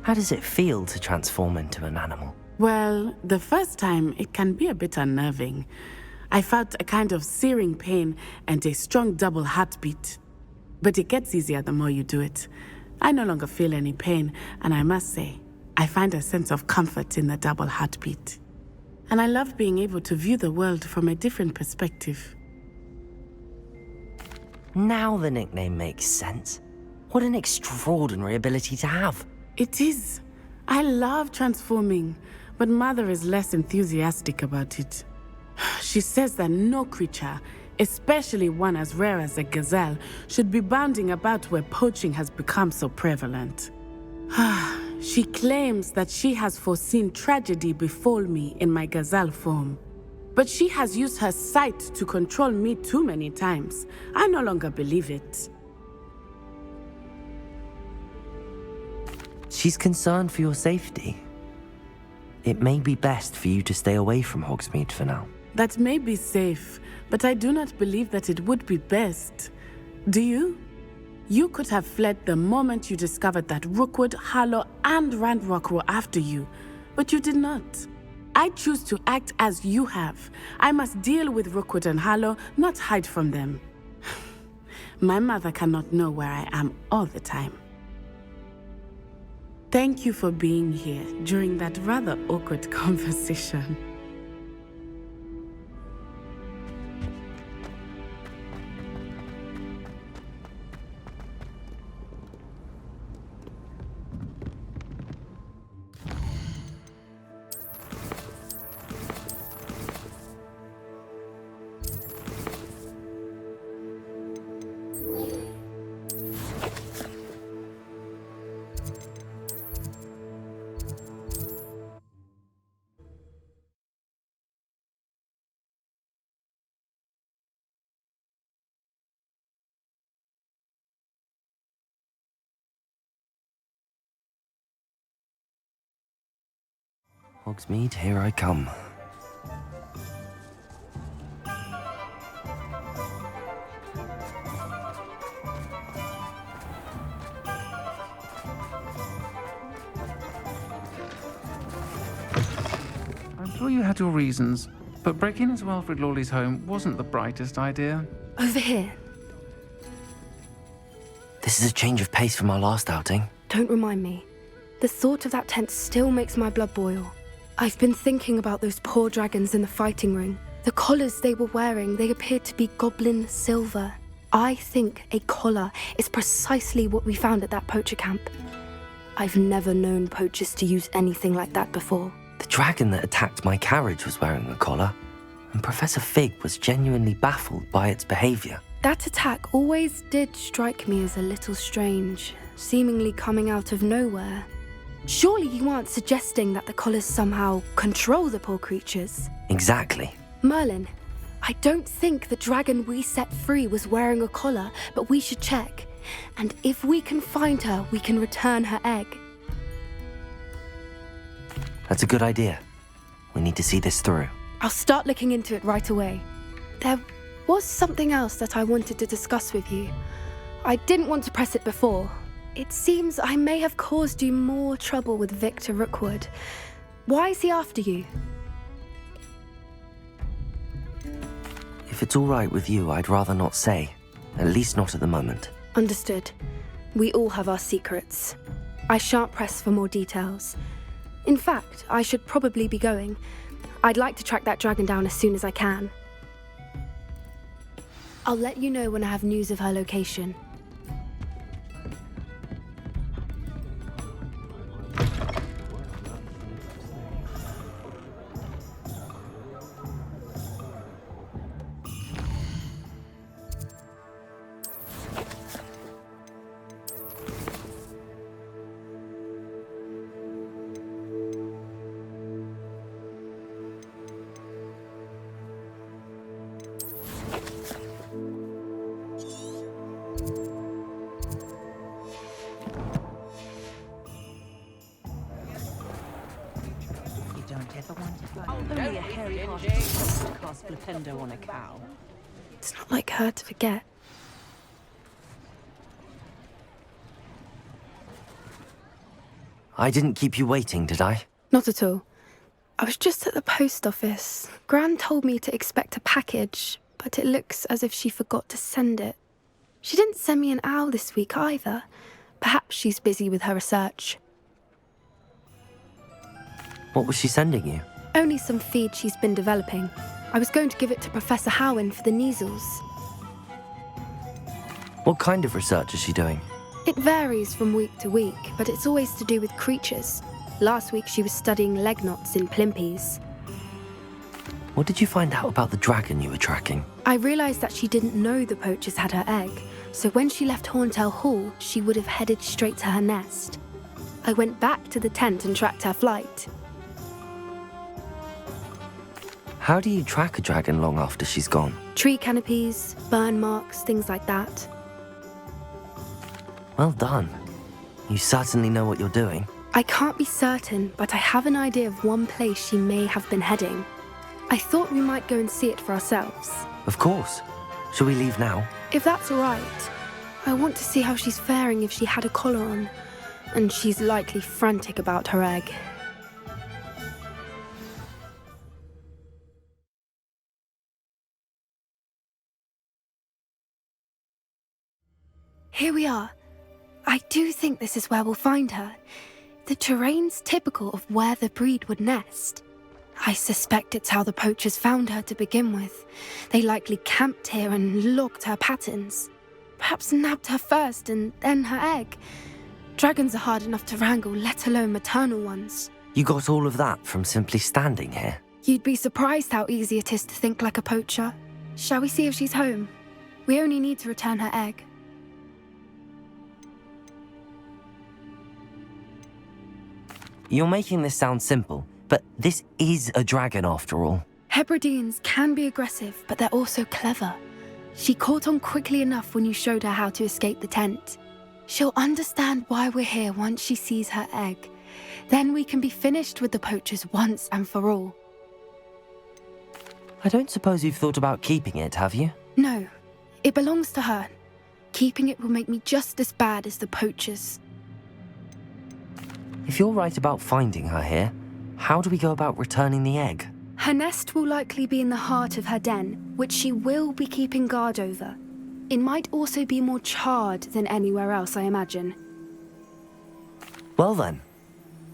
How does it feel to transform into an animal? Well, the first time, it can be a bit unnerving. I felt a kind of searing pain and a strong double heartbeat. But it gets easier the more you do it. I no longer feel any pain, and I must say, I find a sense of comfort in the double heartbeat. And I love being able to view the world from a different perspective. Now the nickname makes sense. What an extraordinary ability to have. It is. I love transforming, but Mother is less enthusiastic about it. She says that no creature, especially one as rare as a gazelle, should be bounding about where poaching has become so prevalent. She claims that she has foreseen tragedy befall me in my gazelle form. But she has used her sight to control me too many times. I no longer believe it. She's concerned for your safety. It may be best for you to stay away from Hogsmeade for now. That may be safe, but I do not believe that it would be best. Do you? You could have fled the moment you discovered that Rookwood, Harlow, and Ranrock were after you, but you did not. I choose to act as you have. I must deal with Rookwood and Harlow, not hide from them. My mother cannot know where I am all the time. Thank you for being here during that rather awkward conversation. Hogsmeade, here I come. I'm sure you had your reasons, but breaking into Wilfred Lawley's home wasn't the brightest idea. Over here. This is a change of pace from our last outing. Don't remind me. The thought of that tent still makes my blood boil. I've been thinking about those poor dragons in the fighting ring. The collars they were wearing, they appeared to be goblin silver. I think a collar is precisely what we found at that poacher camp. I've never known poachers to use anything like that before. The dragon that attacked my carriage was wearing a collar, and Professor Fig was genuinely baffled by its behavior. That attack always did strike me as a little strange, seemingly coming out of nowhere. Surely you aren't suggesting that the collars somehow control the poor creatures? Exactly. Merlin, I don't think the dragon we set free was wearing a collar, but we should check. And if we can find her, we can return her egg. That's a good idea. We need to see this through. I'll start looking into it right away. There was something else that I wanted to discuss with you. I didn't want to press it before. It seems I may have caused you more trouble with Victor Rookwood. Why is he after you? If it's all right with you, I'd rather not say. At least not at the moment. Understood. We all have our secrets. I shan't press for more details. In fact, I should probably be going. I'd like to track that dragon down as soon as I can. I'll let you know when I have news of her location. Only a hairy-hearted could cast Flipendo on a cow. It's not like her to forget. I didn't keep you waiting, did I? Not at all. I was just at the post office. Gran told me to expect a package, but it looks as if she forgot to send it. She didn't send me an owl this week either. Perhaps she's busy with her research. What was she sending you? Only some feed she's been developing. I was going to give it to Professor Howin for the measles. What kind of research is she doing? It varies from week to week, but it's always to do with creatures. Last week she was studying leg knots in plimpies. What did you find out about the dragon you were tracking? I realised that she didn't know the poachers had her egg, so when she left Horntail Hall, she would have headed straight to her nest. I went back to the tent and tracked her flight. How do you track a dragon long after she's gone? Tree canopies, burn marks, things like that. Well done. You certainly know what you're doing. I can't be certain, but I have an idea of one place she may have been heading. I thought we might go and see it for ourselves. Of course. Shall we leave now? If that's all right. I want to see how she's faring if she had a collar on. And she's likely frantic about her egg. Here we are. I do think this is where we'll find her. The terrain's typical of where the breed would nest. I suspect it's how the poachers found her to begin with. They likely camped here and logged her patterns. Perhaps nabbed her first and then her egg. Dragons are hard enough to wrangle, let alone maternal ones. You got all of that from simply standing here? You'd be surprised how easy it is to think like a poacher. Shall we see if she's home? We only need to return her egg. You're making this sound simple, but this is a dragon after all. Hebrideans can be aggressive, but they're also clever. She caught on quickly enough when you showed her how to escape the tent. She'll understand why we're here once she sees her egg. Then we can be finished with the poachers once and for all. I don't suppose you've thought about keeping it, have you? No, it belongs to her. Keeping it will make me just as bad as the poachers. If you're right about finding her here, how do we go about returning the egg? Her nest will likely be in the heart of her den, which she will be keeping guard over. It might also be more charred than anywhere else, I imagine. Well then,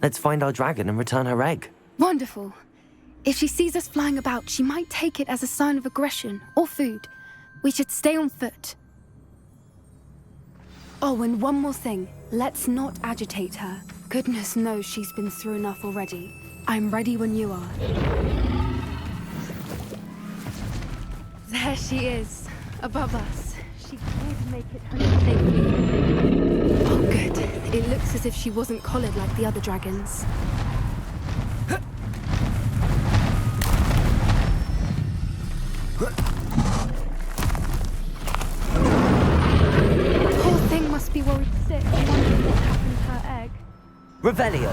let's find our dragon and return her egg. Wonderful. If she sees us flying about, she might take it as a sign of aggression or food. We should stay on foot. Oh, and one more thing. Let's not agitate her. Goodness knows she's been through enough already. I'm ready when you are. There she is, above us. She did make it home safely. Oh, good. It looks as if she wasn't collared like the other dragons. Poor thing must be worried sick. Wondering what happened to her egg. Revelio.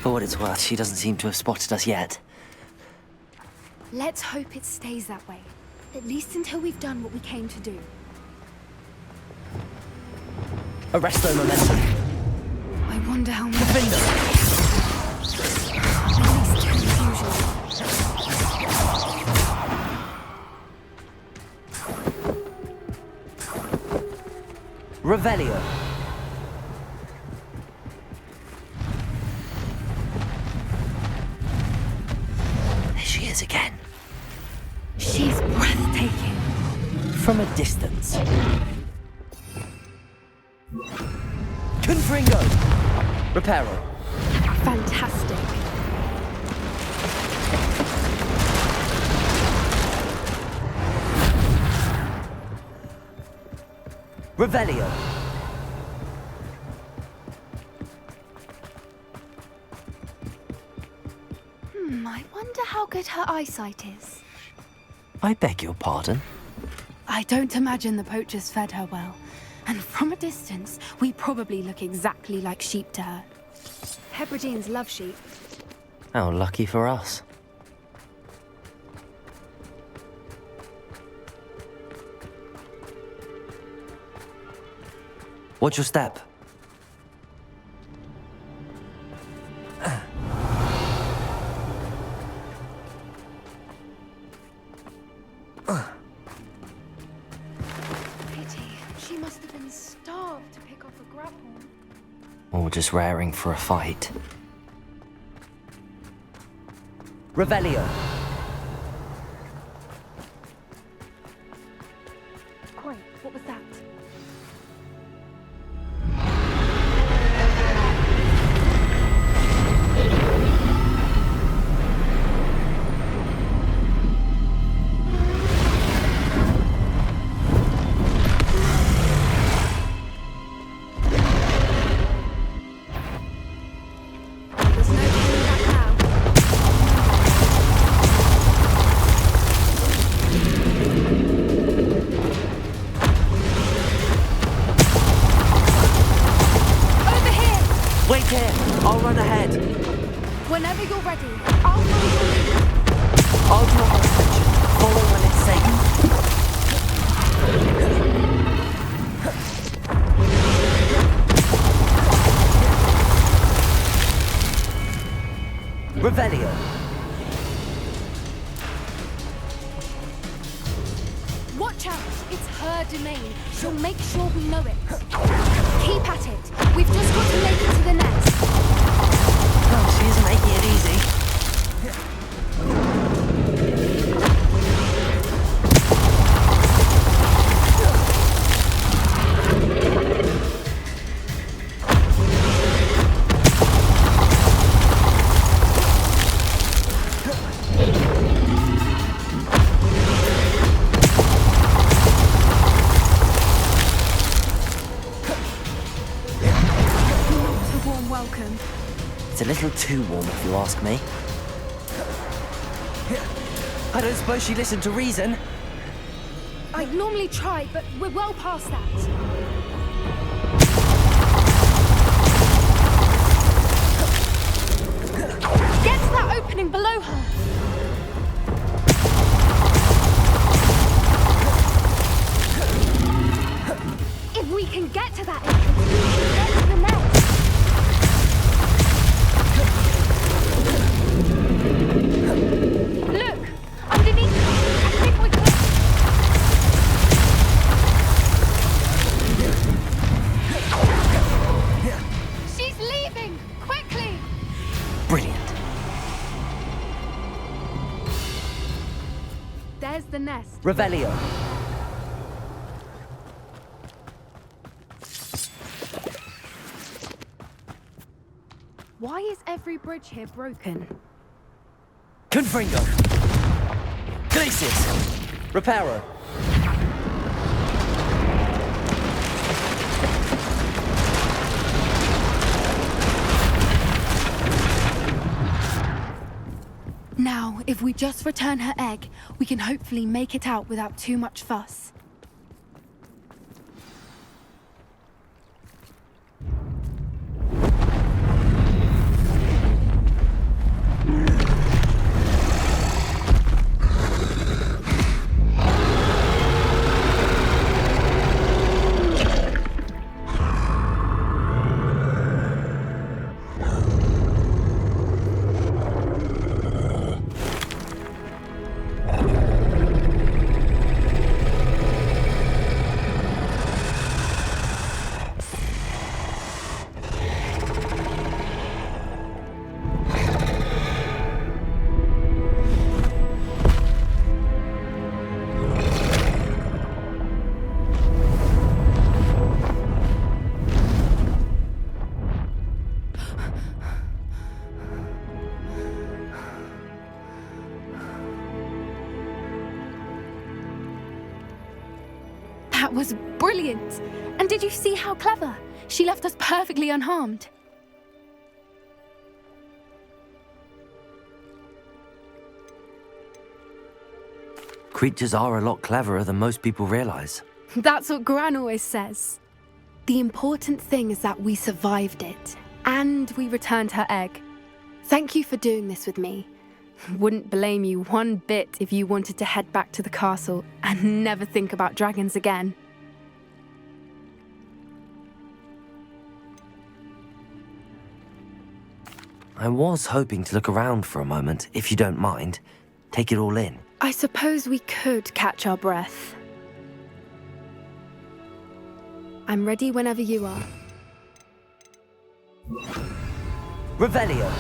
For what it's worth, she doesn't seem to have spotted us yet. Let's hope it stays that way. At least until we've done what we came to do. Arresto momentum. I wonder how much... Defender. Release confusion. Revelio. There she is again. She's breathtaking. From a distance. Confringo. Reparo. Fantastic. Revelio. I wonder how good her eyesight is. I beg your pardon? I don't imagine the poachers fed her well. And from a distance, we probably look exactly like sheep to her. Hebrideans love sheep. How lucky for us. Watch your step. Pity. She must have been starved to pick up a grapple. Or just raring for a fight. Revelio. Oi, what was that? There's no turning back now. Over here! Wait here! I'll run ahead. Whenever you're ready, I'll follow your lead. I'll draw her attention. Follow when it's safe. Revelio. Watch out! It's her domain. She'll make sure we know it. Keep at it. We've just got to make it to the nest. Oh, she isn't making it easy. Not a warm welcome. It's a little too warm, if you ask me. I don't suppose she listened to reason. I'd normally try, but we're well past that. Get to that opening below her. If we can get to that entrance, we can get to the nest. Look! Underneath her! I think we're close! She's leaving! Quickly! Brilliant. There's the nest. Revelio. Why is every bridge here broken? Confringo. Glacius. Reparo. Now, if we just return her egg, we can hopefully make it out without too much fuss. That was brilliant! And did you see how clever? She left us perfectly unharmed. Creatures are a lot cleverer than most people realize. That's what Gran always says. The important thing is that we survived it, and we returned her egg. Thank you for doing this with me. Wouldn't blame you one bit if you wanted to head back to the castle and never think about dragons again. I was hoping to look around for a moment, if you don't mind. Take it all in. I suppose we could catch our breath. I'm ready whenever you are. Revelio!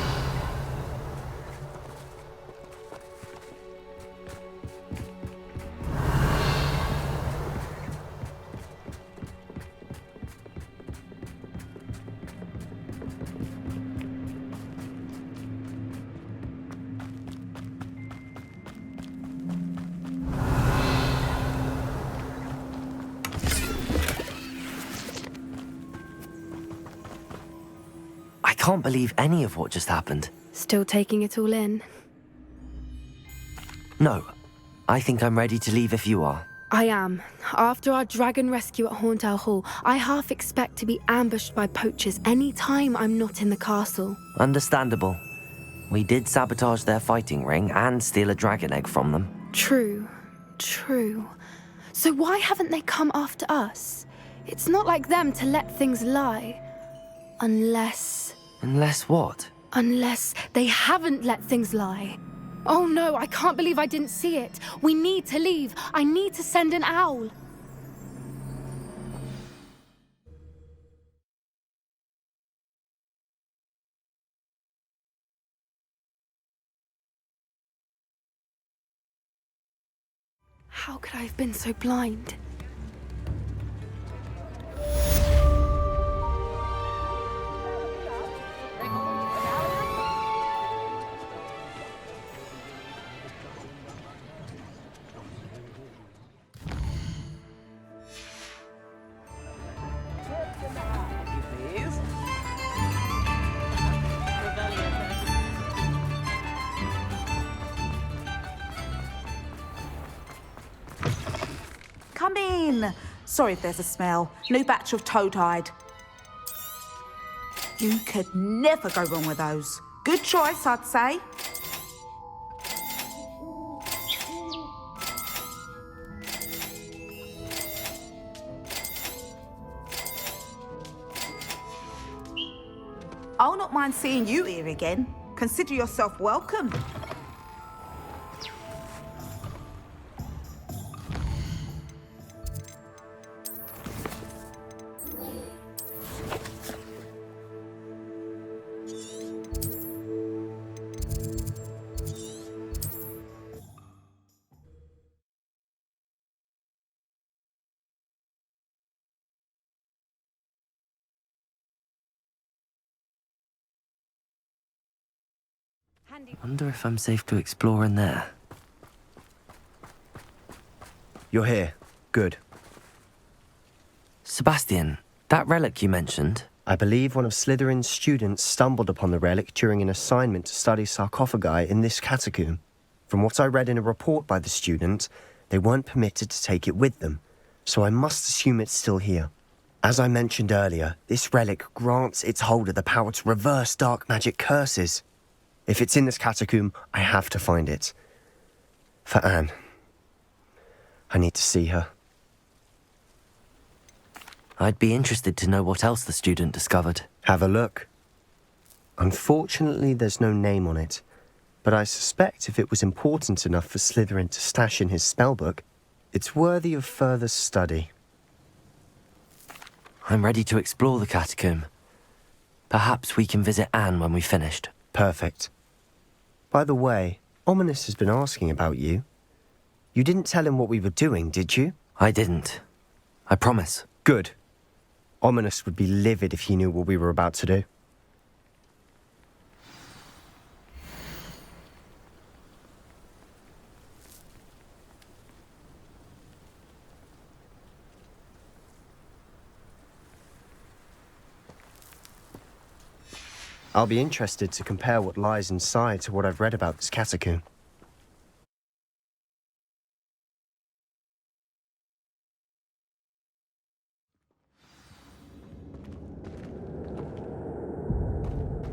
I can't believe any of what just happened. Still taking it all in. No, I think I'm ready to leave if you are. I am. After our dragon rescue at Hauntow Hall, I half expect to be ambushed by poachers any time I'm not in the castle. Understandable. We did sabotage their fighting ring and steal a dragon egg from them. True. So why haven't they come after us? It's not like them to let things lie. Unless what? Unless they haven't let things lie. Oh no, I can't believe I didn't see it. We need to leave. I need to send an owl. How could I have been so blind? Come in. Sorry if there's a smell. New batch of toad-hide. You could never go wrong with those. Good choice, I'd say. I'll not mind seeing you here again. Consider yourself welcome. Wonder if I'm safe to explore in there. You're here. Good. Sebastian, that relic you mentioned... I believe one of Slytherin's students stumbled upon the relic during an assignment to study sarcophagi in this catacomb. From what I read in a report by the student, they weren't permitted to take it with them, so I must assume it's still here. As I mentioned earlier, this relic grants its holder the power to reverse dark magic curses. If it's in this catacomb, I have to find it. For Anne. I need to see her. I'd be interested to know what else the student discovered. Have a look. Unfortunately, there's no name on it, but I suspect if it was important enough for Slytherin to stash in his spellbook, it's worthy of further study. I'm ready to explore the catacomb. Perhaps we can visit Anne when we've finished. Perfect. By the way, Ominous has been asking about you. You didn't tell him what we were doing, did you? I didn't. I promise. Good. Ominous would be livid if he knew what we were about to do. I'll be interested to compare what lies inside to what I've read about this catacomb.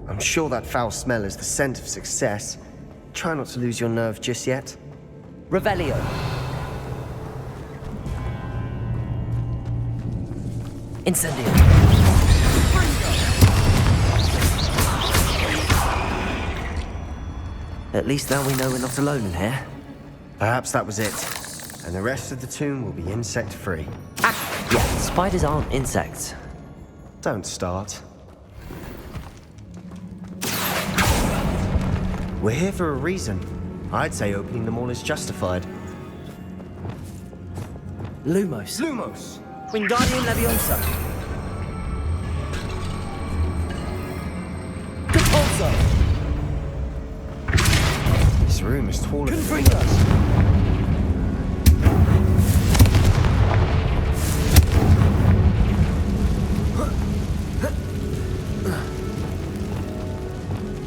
I'm sure that foul smell is the scent of success. Try not to lose your nerve just yet. Revelio! Incendio! At least now we know we're not alone in here. Perhaps that was it. And the rest of the tomb will be insect-free. Yeah, spiders aren't insects. Don't start. We're here for a reason. I'd say opening them all is justified. Lumos. Lumos! Wingardium Leviosa. This room is taller than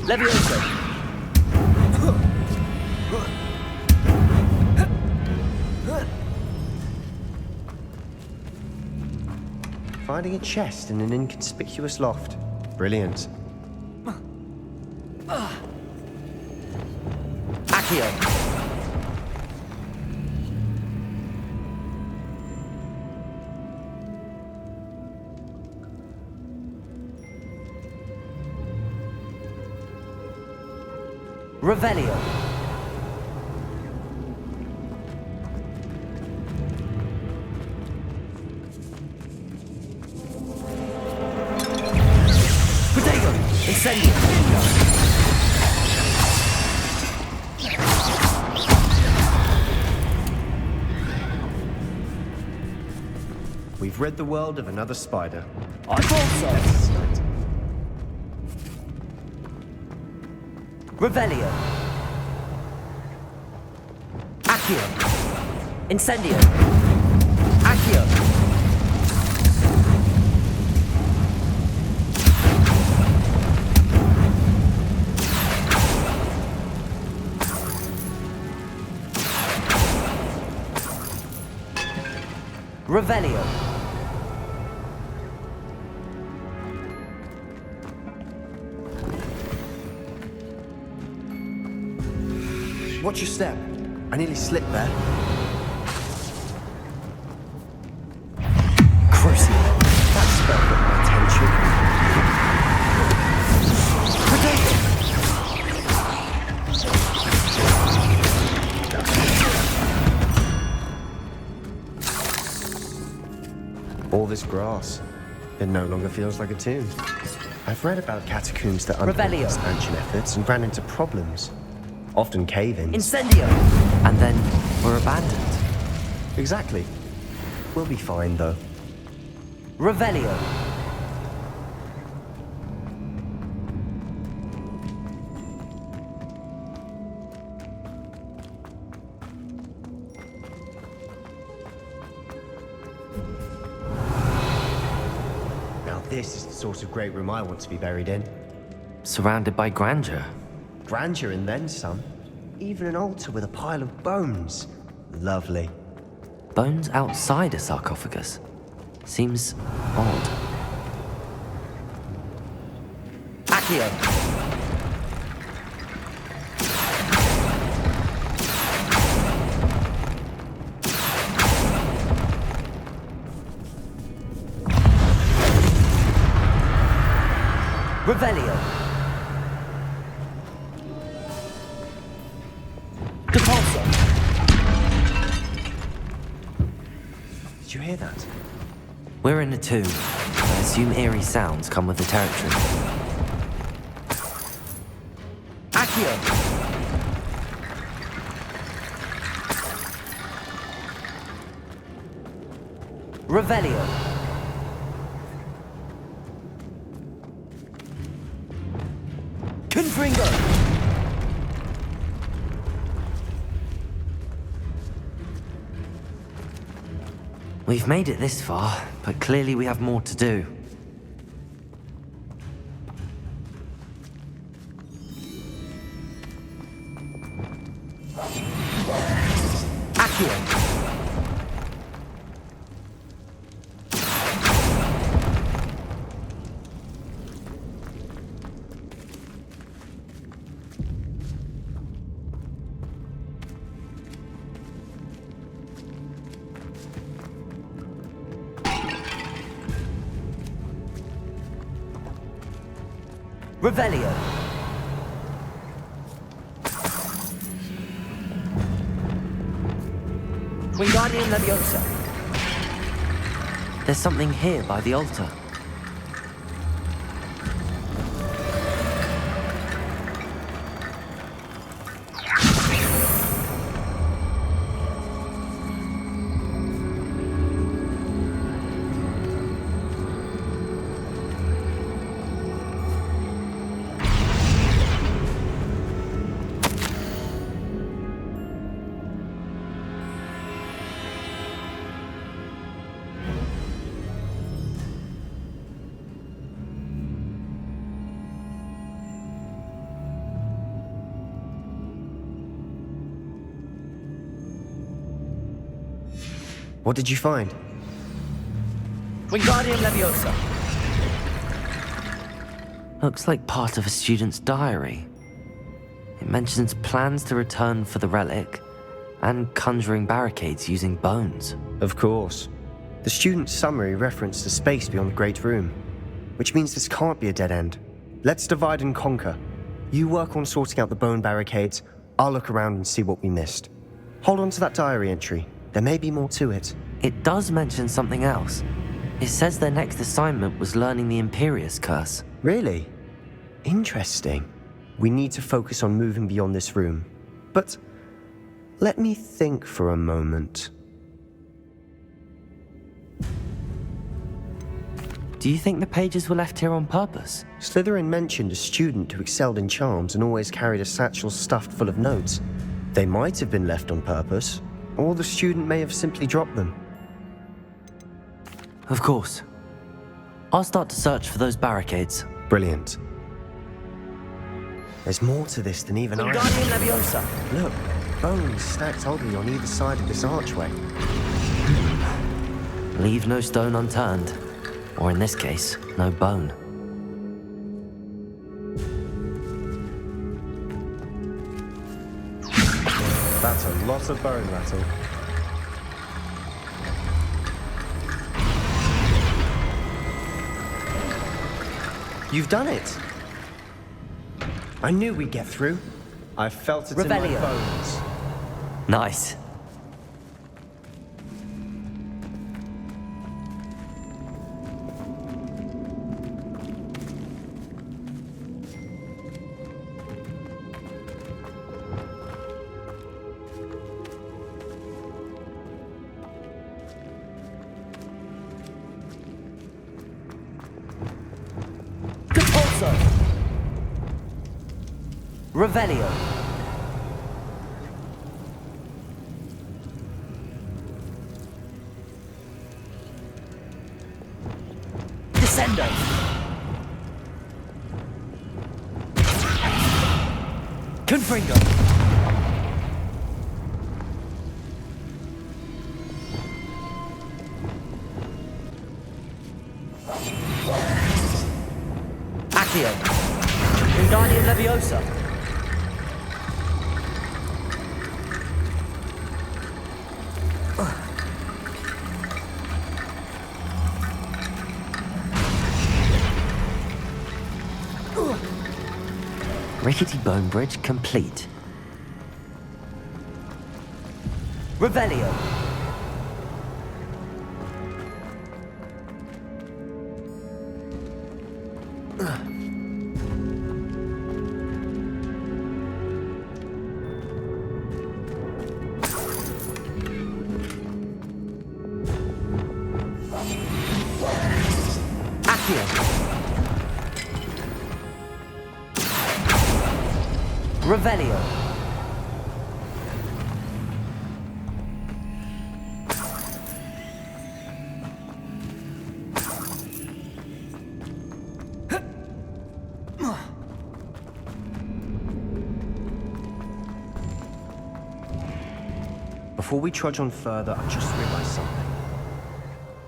Leviosa. Finding a chest in an inconspicuous loft. Brilliant. Accio. Revelio. Protego. Incendio. We've rid the world of another spider. I thought so. Revelio. Accio. Incendio. Accio. Revelio. Watch your step. I nearly slipped there. Crucial. That spell got my attention. All this grass. It no longer feels like a tomb. I've read about catacombs that underwent Revelio. expansion efforts and ran into problems. Often cave-ins. Incendio. And then we're abandoned. Exactly. We'll be fine, though. Revelio. Now this is the sort of great room I want to be buried in. Surrounded by grandeur. Grandeur and then some. Even an altar with a pile of bones. Lovely. Bones outside a sarcophagus. Seems odd. Accio. Revelio. Did you hear that? We're in a tomb. I assume eerie sounds come with the territory. Accio. Revelio. Confringo. We've made it this far, but clearly we have more to do. Accio. Revelio. Wingardium Leviosa. There's something here by the altar. What did you find? Wingardium Leviosa. Looks like part of a student's diary. It mentions plans to return for the relic and conjuring barricades using bones. Of course. The student's summary referenced the space beyond the Great Room, which means this can't be a dead end. Let's divide and conquer. You work on sorting out the bone barricades, I'll look around and see what we missed. Hold on to that diary entry. There may be more to it. It does mention something else. It says their next assignment was learning the Imperius curse. Really? Interesting. We need to focus on moving beyond this room. But let me think for a moment. Do you think the pages were left here on purpose? Slytherin mentioned a student who excelled in charms and always carried a satchel stuffed full of notes. They might have been left on purpose, or the student may have simply dropped them. Of course. I'll start to search for those barricades. Brilliant. There's more to this than even I... Wingardium Leviosa! Look, bones stacked oddly on either side of this archway. Leave no stone unturned. Or in this case, no bone. That's a lot of bone rattle. You've done it! I knew we'd get through. I felt it in my bones. Nice. Revelio. Descendo. Confringo. Accio. Wingardium Leviosa. Rickety bone bridge complete. Revelio. Revelio. Before we trudge on further, I just realized something.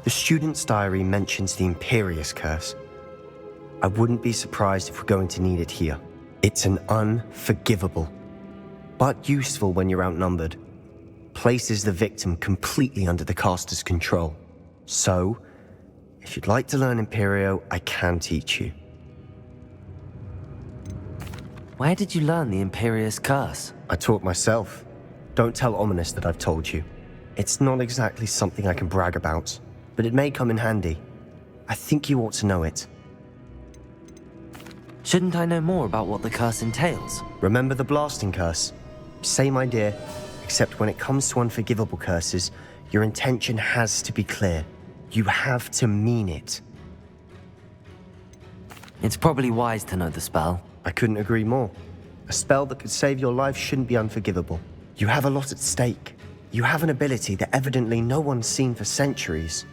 The student's diary mentions the Imperius curse. I wouldn't be surprised if we're going to need it here. It's an unforgivable, but useful when you're outnumbered. Places the victim completely under the caster's control. So, if you'd like to learn Imperio, I can teach you. Where did you learn the Imperius curse? I taught myself. Don't tell Ominous that I've told you. It's not exactly something I can brag about, but it may come in handy. I think you ought to know it. Shouldn't I know more about what the curse entails? Remember the blasting curse? Same idea, except when it comes to unforgivable curses, your intention has to be clear. You have to mean it. It's probably wise to know the spell. I couldn't agree more. A spell that could save your life shouldn't be unforgivable. You have a lot at stake. You have an ability that evidently no one's seen for centuries.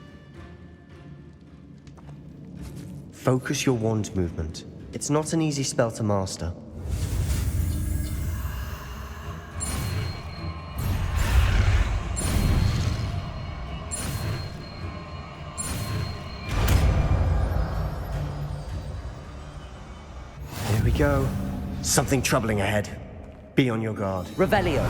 Focus your wand movement. It's not an easy spell to master. Here we go. Something troubling ahead. Be on your guard. Revelio.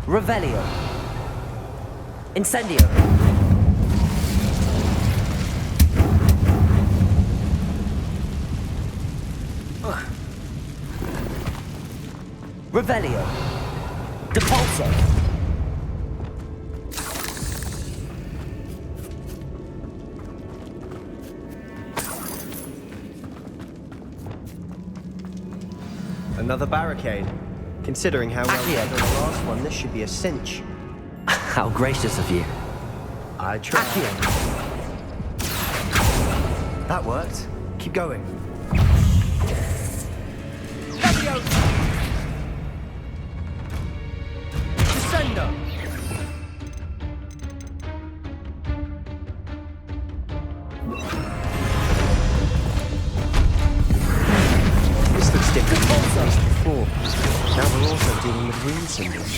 Revelio. Incendio. Revelio. Depulso. Another barricade. Considering how well we did on the last one, this should be a cinch. How gracious of you. I tried. That worked. Keep going. Descender! This looks different from what was before. Now we're also dealing with rune symbols.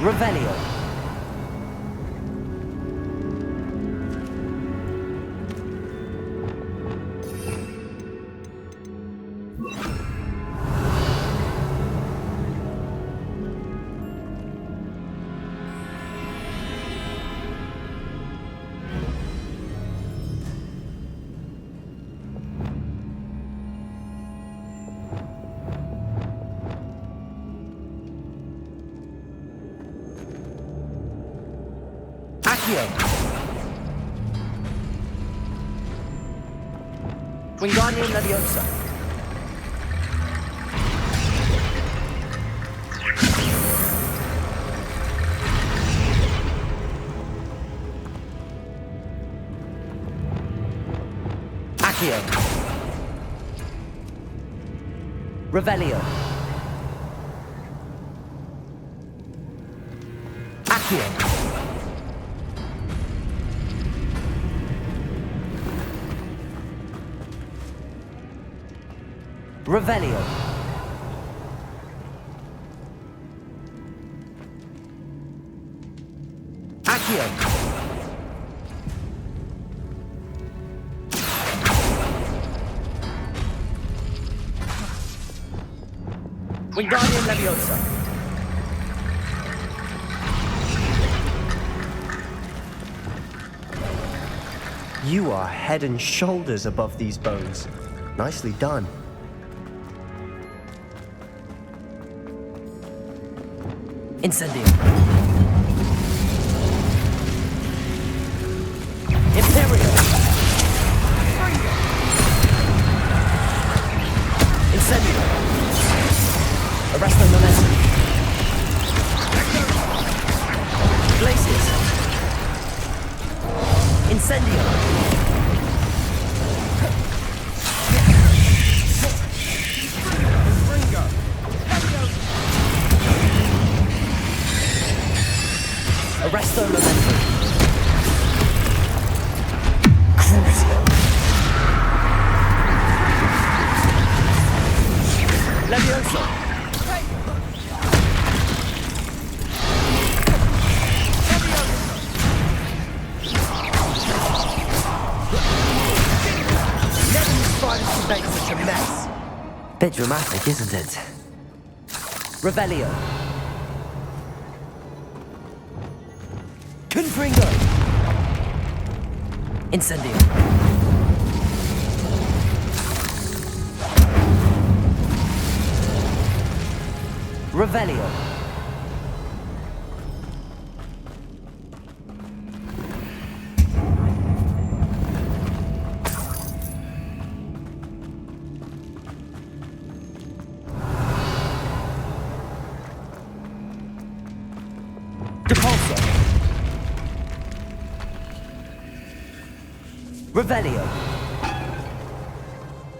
Revelio. Wingardium Leviosa. Accio. Revelio. Accio. Revelio. Accio. Wingardium Leviosa. You are head and shoulders above these bones. Nicely done. Incendio. Imperium. Incendio. Arresto momentum. Glacius. Incendio. Arresto momentum. Crucio. Bit dramatic, isn't it? Revelio. Confringo. Incendio. Revelio. Depulso. Revelio.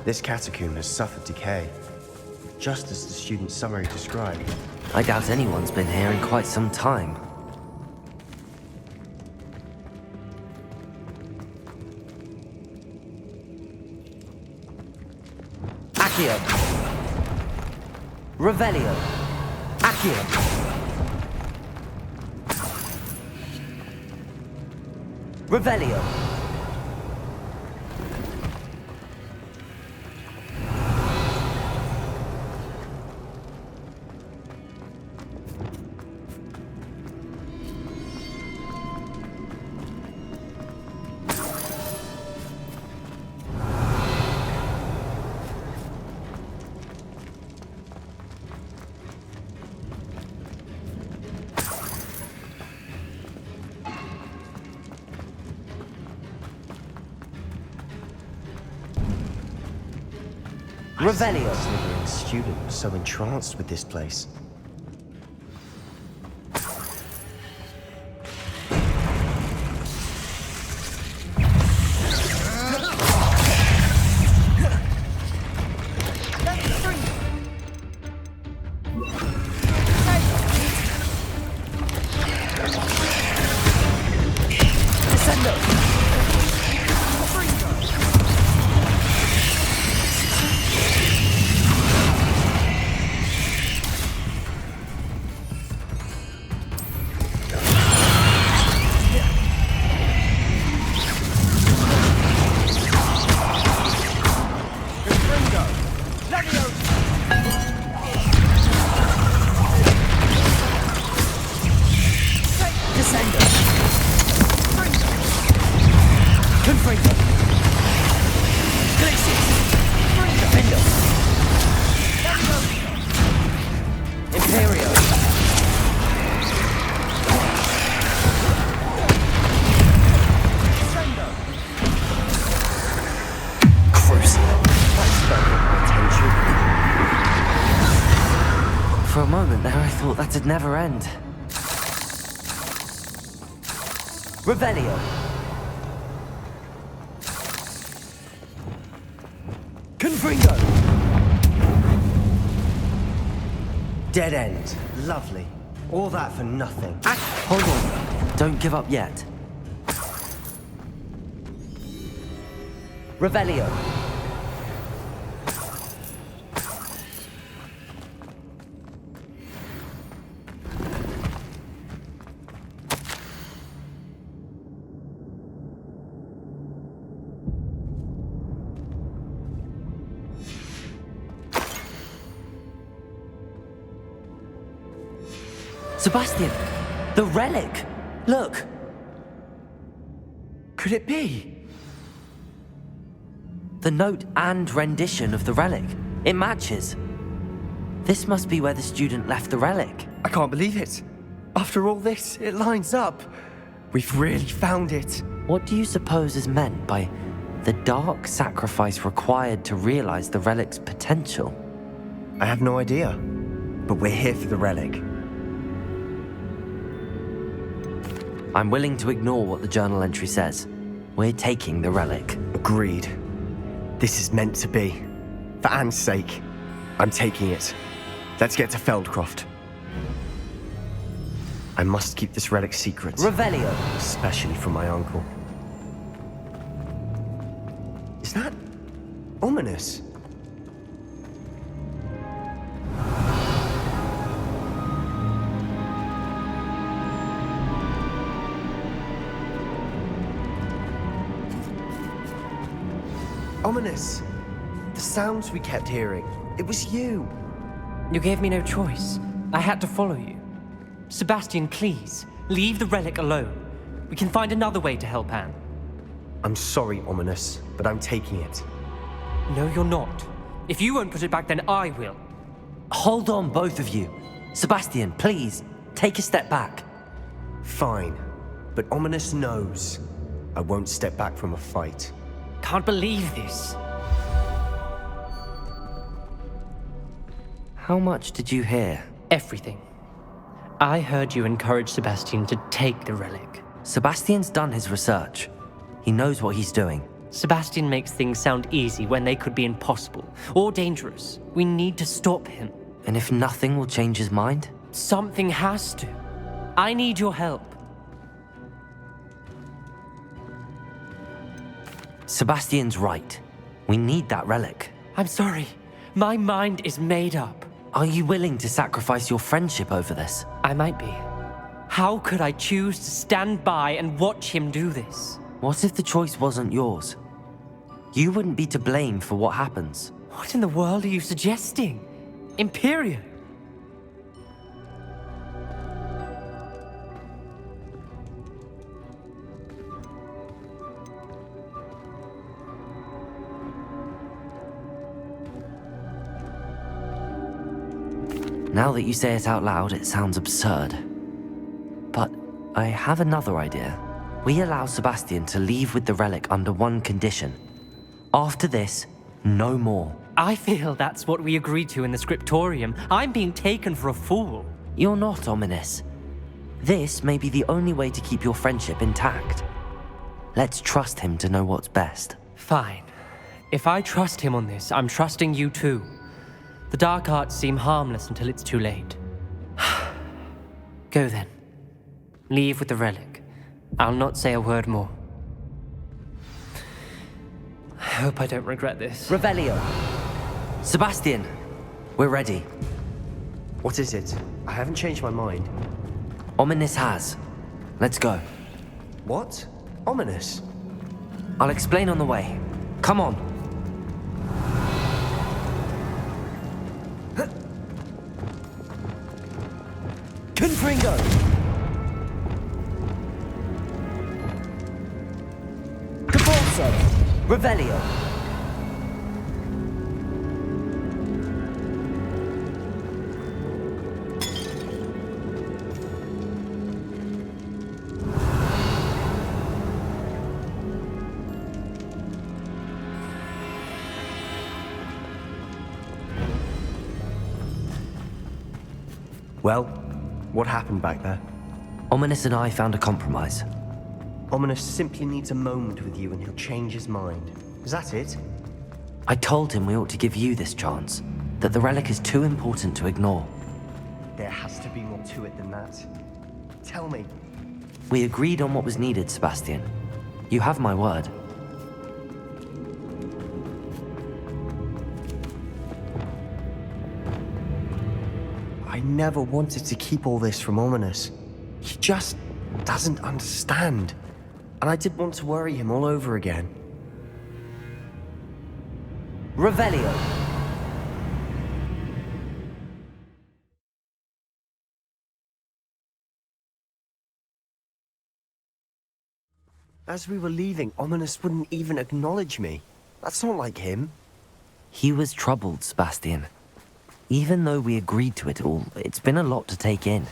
This catacomb has suffered decay, just as the student summary described. I doubt anyone's been here in quite some time. Accio. Revelio. Accio. Revelio. Revelio. Slytherin student was so entranced with this place. Imperium. For a moment there, I thought that'd never end. Revelio. Confringo. Dead end. Lovely. All that for nothing. Hold on. Don't give up yet. Revelio. Sebastian, the relic! Look! Could it be? The note and rendition of the relic. It matches. This must be where the student left the relic. I can't believe it. After all this, it lines up. We've really found it. What do you suppose is meant by the dark sacrifice required to realize the relic's potential? I have no idea. But we're here for the relic. I'm willing to ignore what the journal entry says. We're taking the relic. Agreed. This is meant to be. For Anne's sake, I'm taking it. Let's get to Feldcroft. I must keep this relic secret. Revelio. Especially from my uncle. Is that ominous? Ominous. The sounds we kept hearing. It was you. You gave me no choice. I had to follow you. Sebastian, please, leave the relic alone. We can find another way to help Anne. I'm sorry, Ominous, but I'm taking it. No, you're not. If you won't put it back, then I will. Hold on, both of you. Sebastian, please, take a step back. Fine, but Ominous knows I won't step back from a fight. Can't believe this. How much did you hear? Everything. I heard you encourage Sebastian to take the relic. Sebastian's done his research. He knows what he's doing. Sebastian makes things sound easy when they could be impossible or dangerous. We need to stop him. And if nothing will change his mind? Something has to. I need your help. Sebastian's right. We need that relic. I'm sorry. My mind is made up. Are you willing to sacrifice your friendship over this? I might be. How could I choose to stand by and watch him do this? What if the choice wasn't yours? You wouldn't be to blame for what happens. What in the world are you suggesting? Imperium? Now that you say it out loud, it sounds absurd. But I have another idea. We allow Sebastian to leave with the relic under one condition. After this, no more. I feel that's what we agreed to in the scriptorium. I'm being taken for a fool. You're not, Ominous. This may be the only way to keep your friendship intact. Let's trust him to know what's best. Fine. If I trust him on this, I'm trusting you too. The dark arts seem harmless until it's too late. Go then. Leave with the relic. I'll not say a word more. I hope I don't regret this. Revelio. Sebastian, we're ready. What is it? I haven't changed my mind. Ominous has. Let's go. What? Ominous? I'll explain on the way. Come on. Confringo! Caporso! Revelio! Well, what happened back there? Ominous and I found a compromise. Ominous simply needs a moment with you and he'll change his mind. Is that it? I told him we ought to give you this chance, that the relic is too important to ignore. There has to be more to it than that. Tell me. We agreed on what was needed, Sebastian. You have my word. I never wanted to keep all this from Ominous. He just doesn't understand. And I didn't want to worry him all over again. Revelio! As we were leaving, Ominous wouldn't even acknowledge me. That's not like him. He was troubled, Sebastian. Even though we agreed to it all, it's been a lot to take in.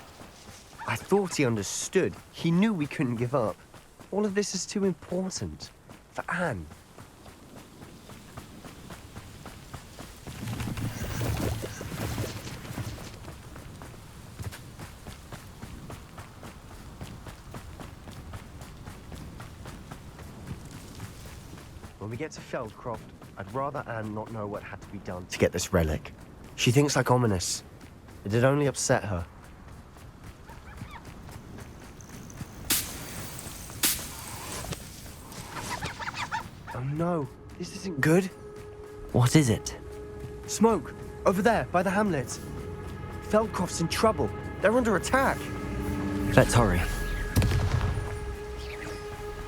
I thought he understood. He knew we couldn't give up. All of this is too important. For Anne. When we get to Feldcroft, I'd rather Anne not know what had to be done to get this relic. She thinks like Ominous. It'd only upset her. Oh no, this isn't good. What is it? Smoke! Over there, by the hamlet. Feldcroft's in trouble. They're under attack. Let's hurry.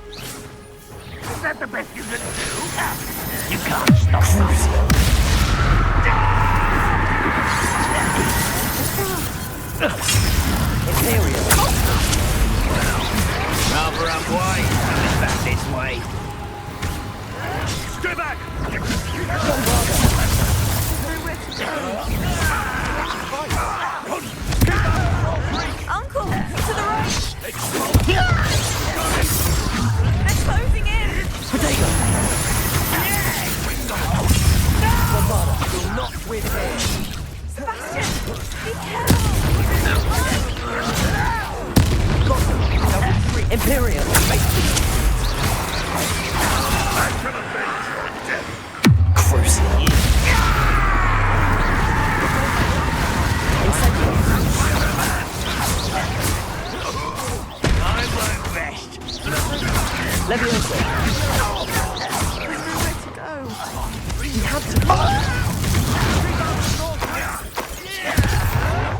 Is that the best you can do? You can't stop us. Imperium. Rather unwise coming back this way. Stay back! Uncle, to the right! They're closing in! Potato! Bombarda will not win here. Sebastian, be careful! Imperium, cruising in. I'm like best. Leviosa. Where to go? We have to go.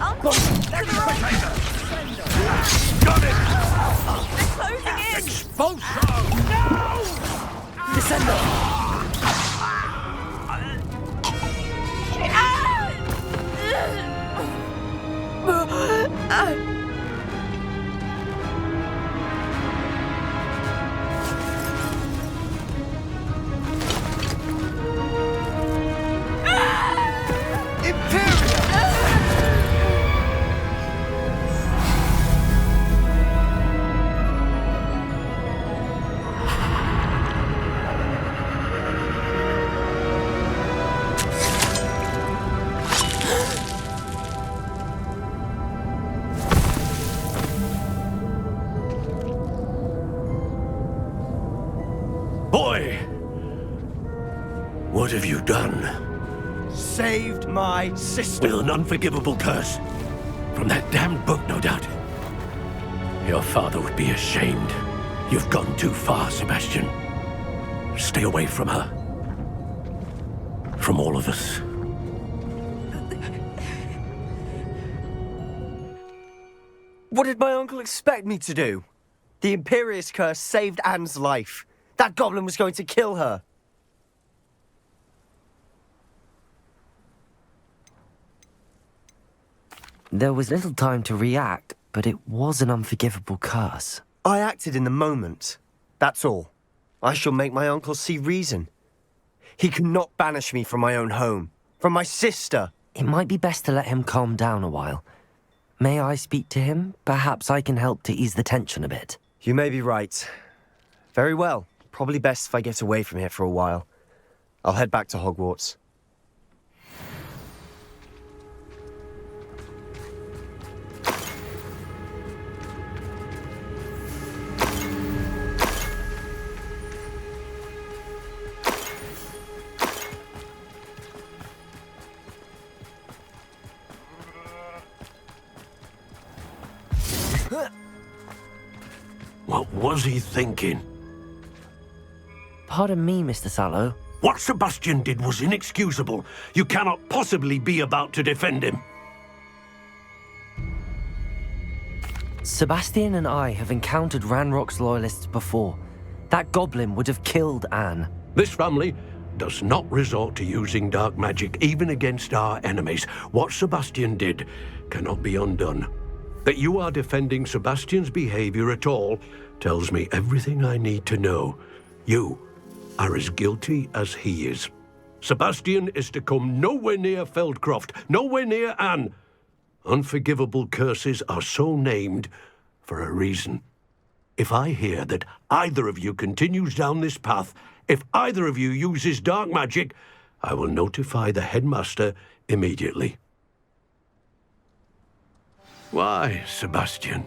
Uncle, to the right! Got it! They're closing in! Expulso! No! Descendo. Boy! What have you done? Saved my sister. With an unforgivable curse. From that damned book, no doubt. Your father would be ashamed. You've gone too far, Sebastian. Stay away from her. From all of us. What did my uncle expect me to do? The Imperius curse saved Anne's life. That goblin was going to kill her. There was little time to react, but it was an unforgivable curse. I acted in the moment. That's all. I shall make my uncle see reason. He cannot banish me from my own home, from my sister. It might be best to let him calm down a while. May I speak to him? Perhaps I can help to ease the tension a bit. You may be right. Very well. Probably best if I get away from here for a while. I'll head back to Hogwarts. What was he thinking? Pardon me, Mr. Sallow. What Sebastian did was inexcusable. You cannot possibly be about to defend him. Sebastian and I have encountered Ranrock's loyalists before. That goblin would have killed Anne. This family does not resort to using dark magic even against our enemies. What Sebastian did cannot be undone. That you are defending Sebastian's behavior at all tells me everything I need to know. You are as guilty as he is. Sebastian is to come nowhere near Feldcroft, nowhere near Anne. Unforgivable curses are so named for a reason. If I hear that either of you continues down this path, if either of you uses dark magic, I will notify the headmaster immediately. Why, Sebastian?